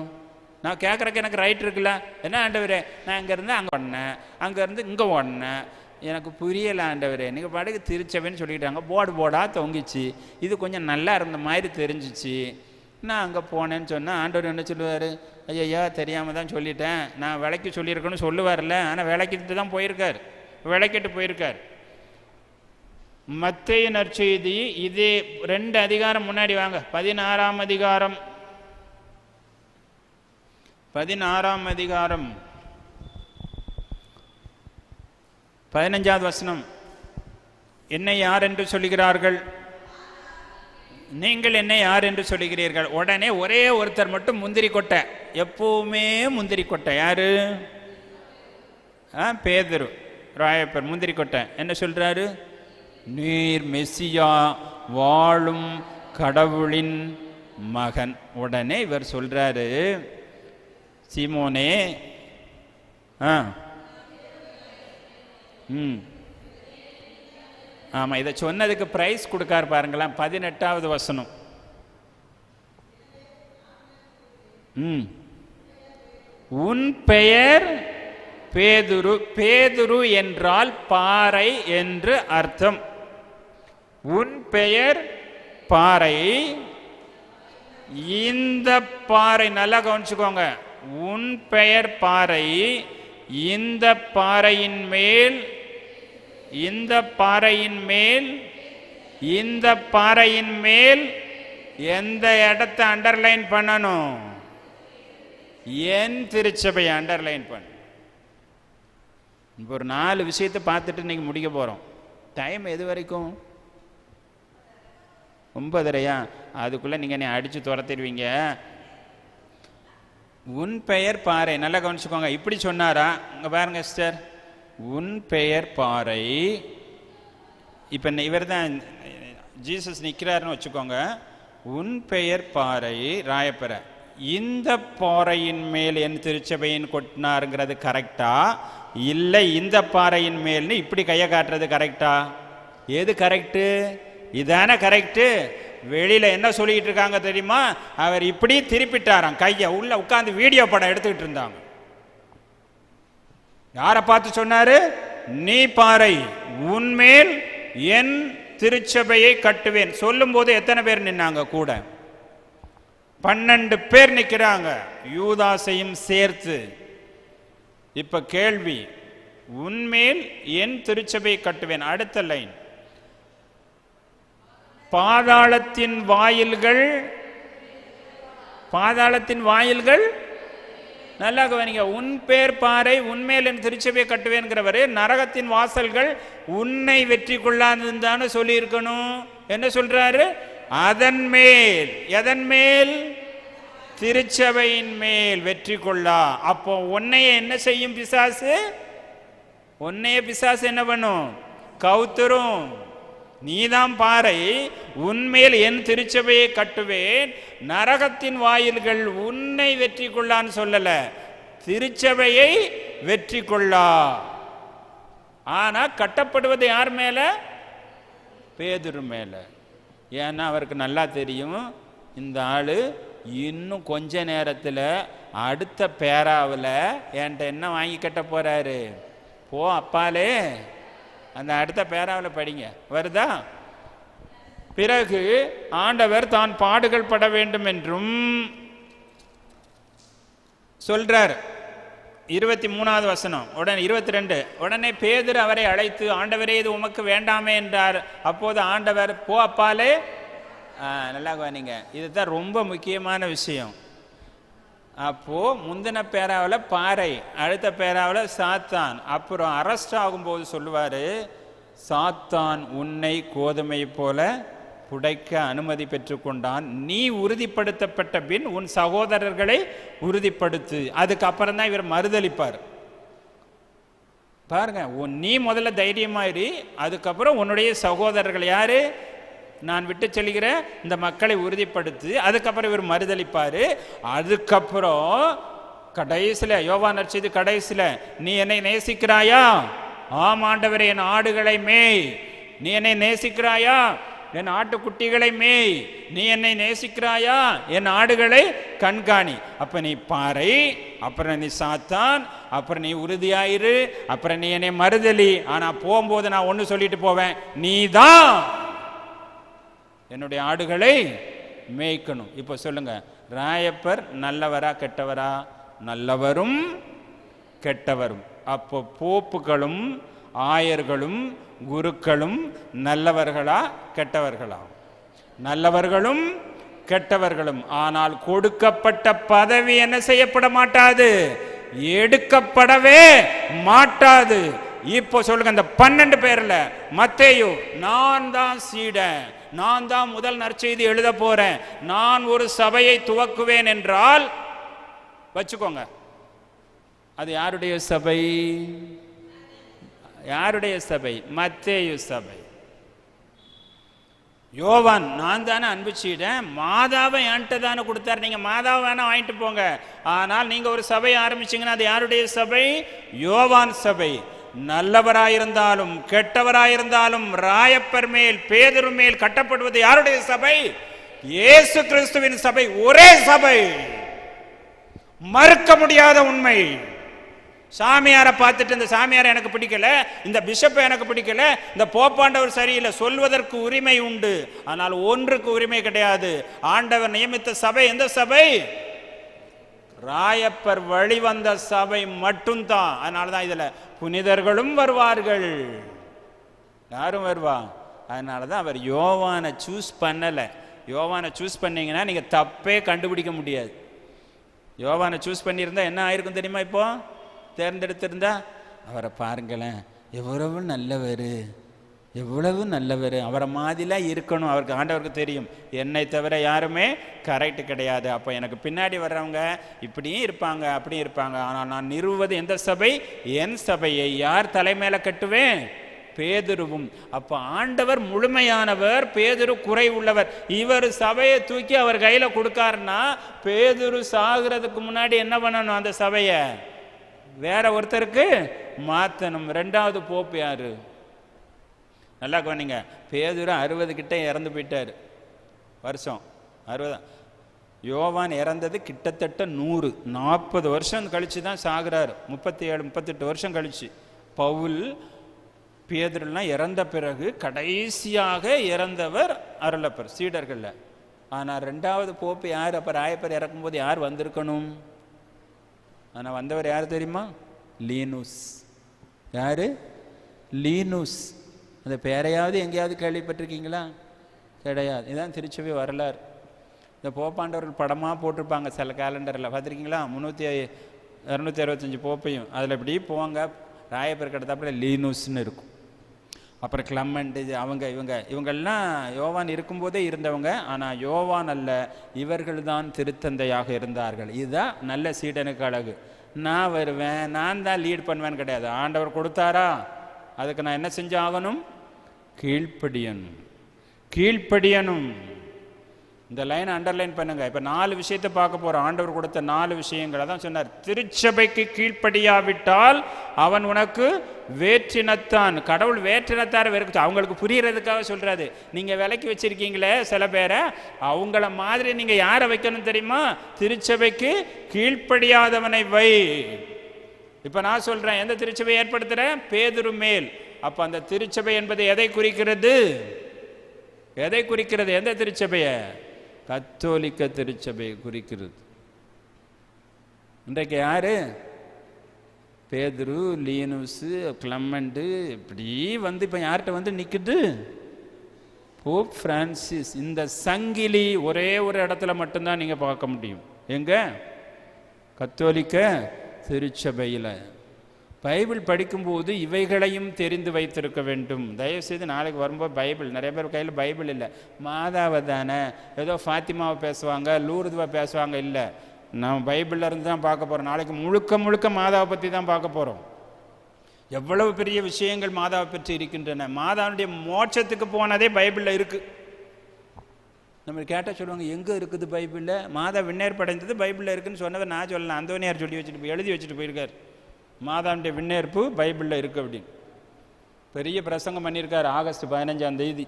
நான் கேட்குறக்கு எனக்கு ரைட் இருக்குல்ல. என்ன ஆண்டவரே, நான் இங்கேருந்து அங்கே ஓடினேன், அங்கேருந்து இங்கே ஓடினேன், எனக்கு புரியலை ஆண்டவரே. நீங்கள் பாட்டுக்கு திருச்சபைன்னு சொல்லிக்கிட்டாங்க, போர்டாக தொங்கிச்சு, இது கொஞ்சம் நல்லா இருந்த மாதிரி தெரிஞ்சிச்சு, நான் அங்கே போனேன்னு சொன்னேன். ஆண்டவர் என்ன சொல்லுவார்? ஐயா தெரியாமல் தான் சொல்லிட்டேன், நான் விலைக்கு சொல்லியிருக்கேன்னு சொல்லுவார்ல. ஆனால் விலைக்கிட்டு தான் போயிருக்கார், விலைக்கிட்டு போயிருக்கார். மத்தேயு நற்செய்தி இதே 2 அதிகாரம் முன்னாடி வாங்க, 16ஆம் அதிகாரம் 15வது வசனம். என்னை யார் என்று சொல்லுகிறார்கள்? நீங்கள் என்னை யார் என்று சொல்லுகிறீர்கள்? உடனே ஒரே ஒருத்தர் மட்டும் முந்திரி கொட்டை, எப்பவுமே முந்திரி கொட்டை. யாரு? பேதுரு ராயப்பர் முந்திரி கொட்டை. என்ன சொல்றாரு? நீர் மெசியா, வாழும் கடவுளின் மகன். உடனே இவர் சொல்றாரு, சீமோனே, ஆமா, இதை சொன்னதுக்கு பிரைஸ் கொடுக்காரு பாருங்களேன். 18வது வசனம். உன் பெயர் பேதுரு. பேதுரு என்றால் பாறை என்று அர்த்தம். உன் பெயர் பாறை. இந்த பாறை, நல்லா கவனிச்சுக்கோங்க, உன் பெயர் பாறை. இந்த பாறையின் மேல், இந்த பாறையின் மேல், இந்த பாறையின் மேல் எந்த இடத்தை அண்டர்லைன் பண்ணணும்? என் திருச்சபையை அண்டர்லைன் பண்ண. இப்போ ஒரு 4 விஷயத்தை பார்த்துட்டு இன்னைக்கு முடிக்க போறோம். டைம் எது வரைக்கும்? 9:30. அதுக்குள்ள நீங்க என்னை அடிச்சு துரத்திடுவீங்க. உன் பெயர் பாறை. நல்லா கவனிச்சுக்கோங்க. இப்படி சொன்னாரா? இங்க பாருங்க சிஸ்டர், உன் பெயர் பாறை. இப்ப இவர் தான் ஜீசஸ் நிற்கிறாருன்னு வச்சுக்கோங்க. உன் பெயர் பாறை ராயப்பெற. இந்த பாறையின் மேல் என் திருச்சபையின் கொட்டினாருங்கிறது கரெக்டா, இல்லை இந்த பாறையின் மேல்னு இப்படி கையை காட்டுறது கரெக்டா? எது கரெக்டு? இதான கரெக்டு. வெளியில என்ன சொல்லிட்டு இருக்காங்க தெரியுமா? அவர் இப்படி திருப்பிட்டாராம் கையை. உள்ள உட்கார்ந்து வீடியோ படம் எடுத்துக்கிட்டு இருந்தாங்க. யாரை பார்த்து சொன்னாரு? நீ பாறை, உன்மேல் என் திருச்சபையை கட்டுவேன். சொல்லும் போது எத்தனை பேர் நின்னாங்க கூட? 12 பேர் நிற்கிறாங்க, யூதாசையும் சேர்த்து. இப்ப கேள்வி, உன்மேல் என் திருச்சபையை கட்டுவேன். அடுத்த லைன், பாதாளத்தின் வாயில்கள், பாதாளத்தின் வாயில்கள். நல்லா கவனிங்க. உன் பேர் பாறை, உன்மேல் என் திருச்சபையை கட்டுவேன்கிறவரு நரகத்தின் வாசல்கள் உன்னை வெற்றி கொள்ளாதுன்னு சொல்லி இருக்கணும். என்ன சொல்றாரு? அதன் மேல். எதன் மேல்? திருச்சபையின் மேல் வெற்றி கொள்ளா. அப்போ உன்னைய என்ன செய்யும் பிசாசு? உன்னைய பிசாசு என்ன பண்ணும்? கவுத்தரும். நீதான் பாறை, உன்மேல் என் திருச்சபையை கட்டுவேன், நரகத்தின் வாயில்கள் உன்னை வெற்றி கொள்ளான்னு சொல்லல, திருச்சபையை வெற்றி கொள்ளா. ஆனா கட்டப்படுவது யார் மேல? பேதுரு மேல. ஏன்னா அவருக்கு நல்லா தெரியும், இந்த ஆளு இன்னும் கொஞ்ச நேரத்தில் அடுத்த பேராவில் என்கிட்ட என்ன வாங்கி கட்ட போறாரு. போ அப்பாலே, அந்த அடுத்த பேராவில் படிங்க, வருதா? பிறகு ஆண்டவர் தான் பாடுகள் பட வேண்டும் என்றும் சொல்றார். 23வது வசனம். உடனே 22, உடனே பேதுரு அவரை அழைத்து, ஆண்டவரே இது உமக்கு வேண்டாமே என்றார். அப்போது ஆண்டவர், போ அப்பாலே. நல்லா கவனிங்க, இதுதான் ரொம்ப முக்கியமான விஷயம். அப்போ முந்தின பேராவில் பாறை, அடுத்த பேராவில் சாத்தான். அப்புறம் அரெஸ்ட் ஆகும்போது சொல்லுவாரு, சாத்தான் உன்னை கோதுமை போல புடைக்க அனுமதி பெற்றுக்கொண்டான், நீ உறுதிப்படுத்தப்பட்ட பின் உன் சகோதரர்களை உறுதிப்படுத்து. அதுக்கப்புறம் தான் இவர் மறுதளிப்பார். பாருங்க, நீ முதல்ல தைரியமாயிரு, அதுக்கப்புறம் உன்னுடைய சகோதரர்கள் யாரு, நான் விட்டு செல்கிற இந்த மக்களை உறுதிப்படுத்து. அதுக்கப்புறம் இவர் மறுதளிப்பாரு. அதுக்கப்புறம் கடைசியில, யோவான் நற்செய்தி கடைசியில, நீ என்னை நேசிக்கிறாயா? ஆம் ஆண்டவரே, என் ஆடுகளை மேய். நீ என்னை நேசிக்கிறாயா? என் ஆட்டுக்குட்டிகளை மேய். நீ என்னை நேசிக்கிறாயா? என் ஆடுகளை கண்காணி. அப்ப நீ பாறை, அப்புறம் நீ சாத்தான், அப்புறம் நீ உறுதியாயிரு, அப்புறம் நீ என்னை மறுதலி. ஆனா போகும்போது நான் ஒண்ணு சொல்லிட்டு போவேன், நீதான் என்னுடைய ஆடுகளை மேய்க்கணும். இப்ப சொல்லுங்க, ராயப்பர் நல்லவரா கெட்டவரா? நல்லவரும் கெட்டவரும். அப்போ போப்புகளும் ஆயர்களும் குருக்களும் நல்லவர்களா கெட்டவர்களா? நல்லவர்களும் கெட்டவர்களும். ஆனால் கொடுக்கப்பட்ட பதவி என்ன செய்யப்பட மாட்டாது, எடுக்கப்படவே மாட்டாது. இப்போ சொல்லுங்க, இந்த 12 பேர்ல மத்தேயு, நான் தான் சீடன், நான் தான் முதல் நற்செய்தி எழுத போறேன், நான் ஒரு சபையை துவக்குவேன் என்றால் வச்சுக்கோங்க, அது யாருடைய சபை? யாருடைய சபை? மத்தேயு சபை. யோவான், நான் தானே அனுப்பிச்சிட்டேன், மாதாவை என்கிட்ட தானே கொடுத்தாரு, நீங்கள் மாதாவை வேணா வாங்கிட்டு போங்க. ஆனால் நீங்கள் ஒரு சபையை ஆரம்பிச்சிங்கன்னா அது யாருடைய சபை? யோவான் சபை. நல்லவராயிருந்தாலும் கெட்டவராயிருந்தாலும் ராயப்பர் மேல் பேதுரு மேல் கட்டப்படுவது யாருடைய சபை? இயேசு கிறிஸ்துவின் சபை. ஒரே சபை, மறுக்க முடியாத உண்மை. சாமியாரை பார்த்துட்டு இந்த சாமியாரை எனக்கு பிடிக்கல, இந்த பிஷப்பை எனக்கு பிடிக்கல, இந்த போப்பாண்டவர் சரியில்லை சொல்வதற்கு உரிமை உண்டு. ஆனால் ஒன்றுக்கு உரிமை கிடையாது. ஆண்டவர் நியமித்த சபை எந்த சபை? ராயப்பர் வழிவந்த சபை மட்டும்தான். அதனாலதான் இதுல புனிதர்களும் வருவார்கள். யாரும் வருவா? அதனாலதான் அவர் யோவானை சூஸ் பண்ணல. யோவானை சூஸ் பண்ணீங்கன்னா நீங்க தப்பே கண்டுபிடிக்க முடியாது. யோவானை சூஸ் பண்ணியிருந்தா என்ன ஆயிருக்கும் தெரியுமா? இப்போ தேர்ந்தெடுத்திருந்தா, அவரை பாருங்களேன் எவ்வளவு நல்லவர், எவ்வளவு நல்லவர், அவரை மாதிரிலாம் இருக்கணும். அவருக்கு ஆண்டவருக்கு தெரியும் என்னை தவிர யாருமே கரெக்ட் கிடையாது. அப்போ எனக்கு பின்னாடி வர்றவங்க இப்படியும் இருப்பாங்க அப்படியும் இருப்பாங்க. ஆனால் நான் நிறுவுவது எந்த சபை? என் சபையை. யார் தலைமையில கட்டுவேன்? பேதுருவும். அப்போ ஆண்டவர் முழுமையானவர், பேதுரு குறை உள்ளவர். இவர் சபையை தூக்கி அவர் கையில கொடுக்காருன்னா பேதுரு சாகிறதுக்கு முன்னாடி என்ன பண்ணணும்? அந்த சபையை வேற ஒருத்தருக்கு மாற்றணும். ரெண்டாவது போப்பு யாரு? நல்லா கவனிங்க. பேதுரு 60 கிட்ட இறந்து போயிட்டாரு வருஷம். 60. யோவான் இறந்தது கிட்டத்தட்ட 140 வருஷம் கழிச்சு தான் சாகுறாரு. 37-38 வருஷம் கழிச்சு. பவுல் பேதுருலாம் இறந்த பிறகு கடைசியாக இறந்தவர் அருளப்பர் சீடர்கள்ல. ஆனால் ரெண்டாவது போப்பு யார்? அப்போ ராயப்பர் இறக்கும்போது யார் வந்திருக்கணும்? ஆனால் வந்தவர் யார் தெரியுமா? லீனூஸ். யாரு? லீனூஸ். அந்த பேரையாவது எங்கேயாவது கேள்விப்பட்டிருக்கீங்களா? கிடையாது. இதுதான் திருச்சபை வரலாறு. இந்த போப்பாண்டவர்கள் படமாக போட்டிருப்பாங்க சில கேலண்டரில், பார்த்துருக்கீங்களா? 265 போப்பையும் அதில் இப்படி போவாங்க. ராயப்பர் கிடத்தாப்புல லீனூஸ்ன்னு இருக்கும். அப்புறம் கிளமெண்ட், இவங்கெல்லாம் யோவான் இருக்கும்போதே இருந்தவங்க. ஆனால் யோவான் அல்ல, இவர்கள் தான் திருத்தந்தையாக இருந்தார்கள். இதுதான் நல்ல சீடனுக்கு அழகு. நான் வருவேன், நான் தான் லீட் பண்ணுவேன்னு கிடையாது. ஆண்டவர் கொடுத்தாரா, அதுக்கு நான் என்ன செஞ்சாகணும்? கீழ்ப்படியணும். கீழ்ப்படியணும். இந்த லைன் அண்டர்லைன் பண்ணுங்க. இப்போ 4 விஷயத்தை பார்க்க போறோம். ஆண்டவர் கொடுத்த 4 விஷயங்களை தான் சொன்னார். திருச்சபைக்கு கீழ்ப்படியாவிட்டால் அவன் உனக்கு வேற்றினத்தான். கடவுள் வேற்றினத்தார வெறுக்க, அவங்களுக்கு புரியறதுக்காக சொல்றாரு. நீங்க விலைக்கு வச்சிருக்கீங்களே சில பேரை, அவங்கள மாதிரி நீங்க யாரை வைக்கணும் தெரியுமா? திருச்சபைக்கு கீழ்ப்படியாதவனை வை. இப்ப நான் சொல்றேன், எந்த திருச்சபை ஏற்படுத்துறேன்? பேதுரு மேல். அப்ப அந்த திருச்சபை என்பது எதை குறிக்கிறது? எதை குறிக்கிறது? எந்த திருச்சபைய? கத்தோலிக்க திருச்சபையை குறிக்கிறது. இன்றைக்கு யாரு? பேதுரு, லீனூஸ், கிளமெண்ட் இப்படி வந்து இப்ப யார்கிட்ட வந்து நிக்குது? Pope Francis. இந்த சங்கிலி ஒரே ஒரு இடத்துல மட்டும்தான் நீங்க பார்க்க முடியும். எங்க? கத்தோலிக்க திருச்சபையில். பைபிள் படிக்கும்போது இவைகளையும் தெரிந்து வைத்திருக்க வேண்டும். தயவுசெய்து நாளைக்கு வரும்போது பைபிள், நிறைய பேர் கையில் பைபிள் இல்லை. மாதாவை தானே ஏதோ ஃபாத்திமாவை பேசுவாங்க, லூர்துவை பேசுவாங்க. இல்லை, நம்ம பைபிளில் இருந்து தான் பார்க்க போகிறோம். நாளைக்கு முழுக்க முழுக்க மாதாவை பற்றி தான் பார்க்க போகிறோம். எவ்வளவு பெரிய விஷயங்கள் மாதாவை பற்றி இருக்கின்றன. மாதாவுடைய மோட்சத்துக்கு போனதே பைபிளில் இருக்குது. நம்ம கேட்டால் சொல்லுவாங்க, எங்கே இருக்குது பைபிளில்? மாதா விண்ணேற்படைந்தது பைபிளில் இருக்குதுன்னு சொன்னவர் நான் சொல்லலாம். அந்தோனியார் சொல்லி வச்சுட்டு எழுதி வச்சுட்டு போயிருக்கார். மாதாவுடைய விண்ணேற்பு பைபிளில் இருக்குது அப்படின்னு பெரிய பிரசங்கம் பண்ணியிருக்கார் ஆகஸ்ட் 15ஆம் தேதி.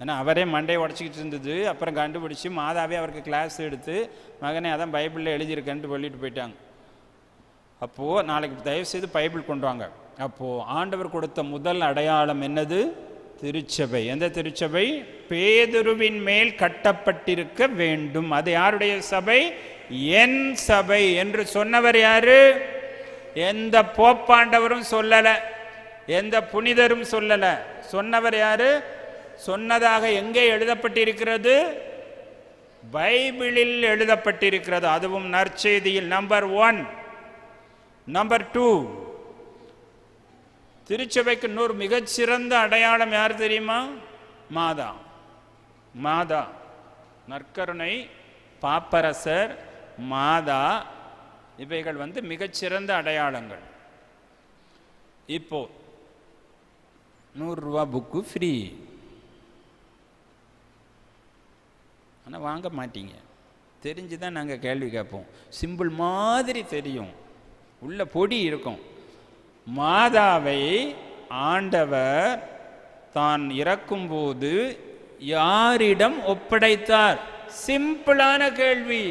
ஏன்னா அவரே மண்டையை உடச்சிக்கிட்டு இருந்தது. அப்புறம் கண்டுபிடிச்சி மாதாவே அவருக்கு கிளாஸ் எடுத்து, மகனே அதான் பைபிளில் எழுதியிருக்கேன்ட்டு சொல்லிட்டு போயிட்டாங்க. அப்போது நாளைக்கு தயவுசெய்து பைபிள் கொண்டு வாங்க. அப்போது ஆண்டவர் கொடுத்த முதல் அடையாளம் என்னது? திருச்சபை. எந்த திருச்சபை? பேதுருவின் மேல் கட்டப்பட்டிருக்க வேண்டும். அது யாருடைய சபை? என் சபை என்று சொன்னவர் யாரு? எந்த போப்பாண்டவரும் சொல்லல, எந்த புனிதரும் சொல்லல. சொன்னவர் யாரு? சொன்னதாக எங்கே எழுதப்பட்டிருக்கிறது? பைபிளில் எழுதப்பட்டிருக்கிறது. அதுவும் நற்செய்தியில். நம்பர் 1. நம்பர் 2, திருச்சபைக்கு இன்னொரு மிகச்சிறந்த அடையாளம் யார் தெரியுமா? மாதா. மாதா, நற்கருணை, பாப்பரசர், மாதா, இவைகள் மிகச்சிறந்த அடையாளங்கள். இப்போ 100 ரூபா புக்கு ஃப்ரீ. ஆனால் வாங்க மாட்டீங்க. தெரிஞ்சு தான் நாங்கள் கேள்வி கேட்போம். சிம்பிள் மாதிரி தெரியும், உள்ள பொடி இருக்கும். மாதாவை ஆண்டவர் தான் இறக்கும்போது யாரிடம் ஒப்படைத்தார்? சிம்பிளான கேள்வி.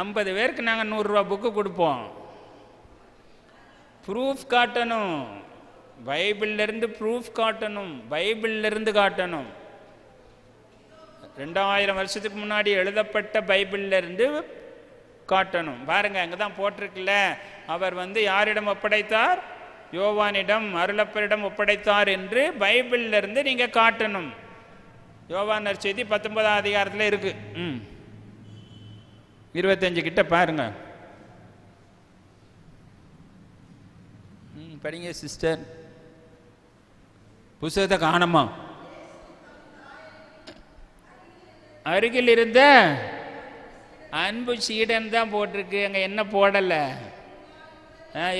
50 பேருக்கு நாங்கள் 100 ரூபா புக்கு கொடுப்போம். ப்ரூஃப் காட்டணும், பைபிள்லேருந்து ப்ரூஃப் காட்டணும், பைபிள்லேருந்து காட்டணும். 2000 வருஷத்துக்கு முன்னாடி எழுதப்பட்ட பைபிள்லேருந்து காட்டணும். பாருங்க, அங்கே தான் போட்டிருக்குல்ல, அவர் யாரிடம் ஒப்படைத்தார்? யோவானிடம், அருளப்பரிடம் ஒப்படைத்தார் என்று பைபிள்லேருந்து நீங்கள் காட்டணும். யோவான் நற்செய்தி 19ஆம் அதிகாரத்தில் இருக்கு. 25 கிட்ட பாருங்க. படிங்க சிஸ்டர். புத்தகத்தை காணமா? அருகில் இருந்த அன்பு சீடன் தான் போட்டிருக்கு, அங்க என்ன போடலை.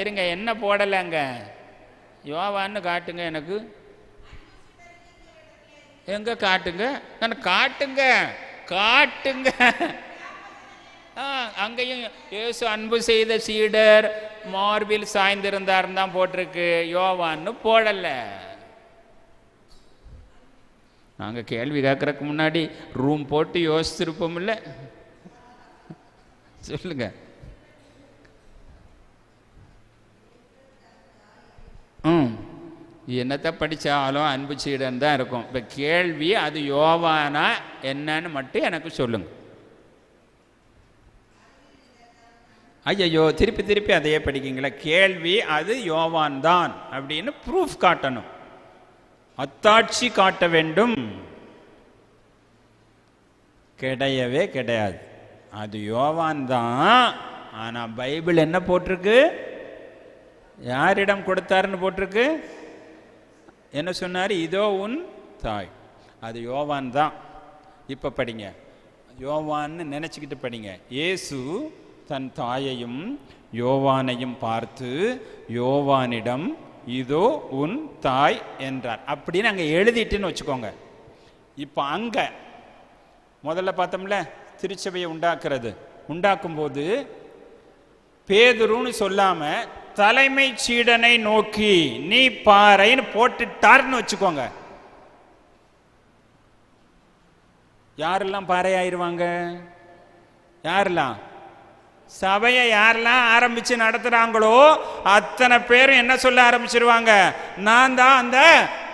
இருங்க, என்ன போடலை அங்க? யோவான்னு காட்டுங்க எனக்கு. எங்க காட்டுங்க, காட்டுங்க காட்டுங்க. அங்கேயும் இயேசு அன்பு செய்த சீடர் மார்பில் சாய்ந்திருந்தார் தான் போட்டிருக்கு, யோவான்னு போடல. நாங்க கேள்வி கேட்கறதுக்கு முன்னாடி ரூம் போட்டு யோசிச்சிருப்போம் இல்ல? சொல்லுங்க. என்னத்தை படித்தாலும் அன்பு சீடன் தான் இருக்கும். இப்போ கேள்வி அது யோவானா என்னன்னு மட்டும் எனக்கு சொல்லுங்க. ஐயோ, திருப்பி திருப்பி அதையே படிக்கீங்களா? கேள்வி அது யோவான் தான் அப்படின்னு ப்ரூஃப் காட்டணும், அத்தாட்சி காட்ட வேண்டும். கிடையவே கிடையாது, அது யோவான் தான். ஆனால் பைபிள் என்ன போட்டிருக்கு? யாரிடம் கொடுத்தாருன்னு போட்டிருக்கு. என்ன சொன்னார்? இதோ உன் தாய். அது யோவான் தான். இப்போ படிங்க, யோவான்னு நினச்சிக்கிட்டு படிங்க. இயேசு தன் தாயையும் யோவானையும் பார்த்து யோவானிடம் இதோ உன் தாய் என்றார் அப்படின்னு அங்கே எழுதிட்டுன்னு வச்சுக்கோங்க. இப்போ அங்கே முதல்ல பார்த்தோம்ல, திருச்சபையை உண்டாக்கும்போது பேதுருன்னு சொல்லாம தலைமை சீடனை நோக்கி நீ பாறைன்னு போட்டுட்டார்னு வச்சுக்கோங்க. யாரெல்லாம் பாறையாயிருவாங்க? யாரெல்லாம்? சபையை யாரெல்லாம் ஆரம்பிச்சு நடத்துறாங்களோ அத்தனை பேரும் என்ன சொல்ல ஆரம்பிச்சிருவாங்க? நான் தான் அந்த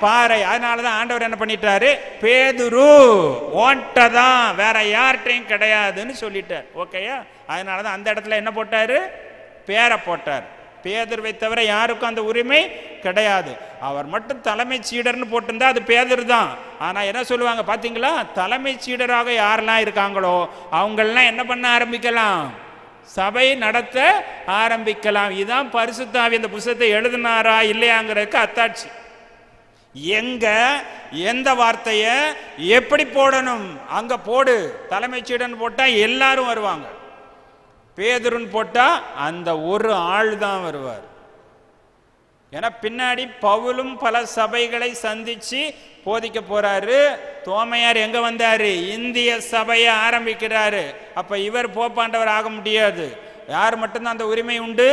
பாறை. அதனாலதான் ஆண்டவர் என்ன பண்ணிட்டாரு? பேதுரு ஓன்ட்டதான், வேற யார்கிட்டையும் கிடையாதுன்னு சொல்லிட்டார். ஓகேயா? அதனாலதான் அந்த இடத்துல என்ன போட்டாரு? பேரை போட்டார். பேதுருவை தவிர யாருக்கும் அந்த உரிமை கிடையாது. அவர் மட்டும் தலைமை சீடர்னு போட்டிருந்தா அது பேதுரு தான். ஆனா என்ன சொல்லுவாங்க பாத்தீங்களா? தலைமை சீடராக யாரெல்லாம் இருக்காங்களோ அவங்கெல்லாம் என்ன பண்ண ஆரம்பிக்கலாம்? சபை நடத்த ஆரம்பிக்கலாம். இதுதான் பரிசுத்த ஆவி அந்த புத்தகத்தை எழுதினாரா இல்லையாங்கிறதுக்கு அத்தாட்சி. எங்க எந்த வார்த்தைய எப்படி போடணும் அங்க போடு. தலைமை சீடன் போட்டா எல்லாரும் வருவாங்க, பேதுருன்னு போட்டா அந்த ஒரு ஆள் தான் வருவார். ஏன்னா பின்னாடி பவுலும் பல சபைகளை சந்திச்சு போதிக்க போறாரு. தோமையார் எங்க வந்தாரு? இந்திய சபையை ஆரம்பிக்கிறாரு. அப்ப இவர் போப்பாண்டவர் ஆக முடியாது. யார் மட்டும்தான் அந்த உரிமை உண்டு?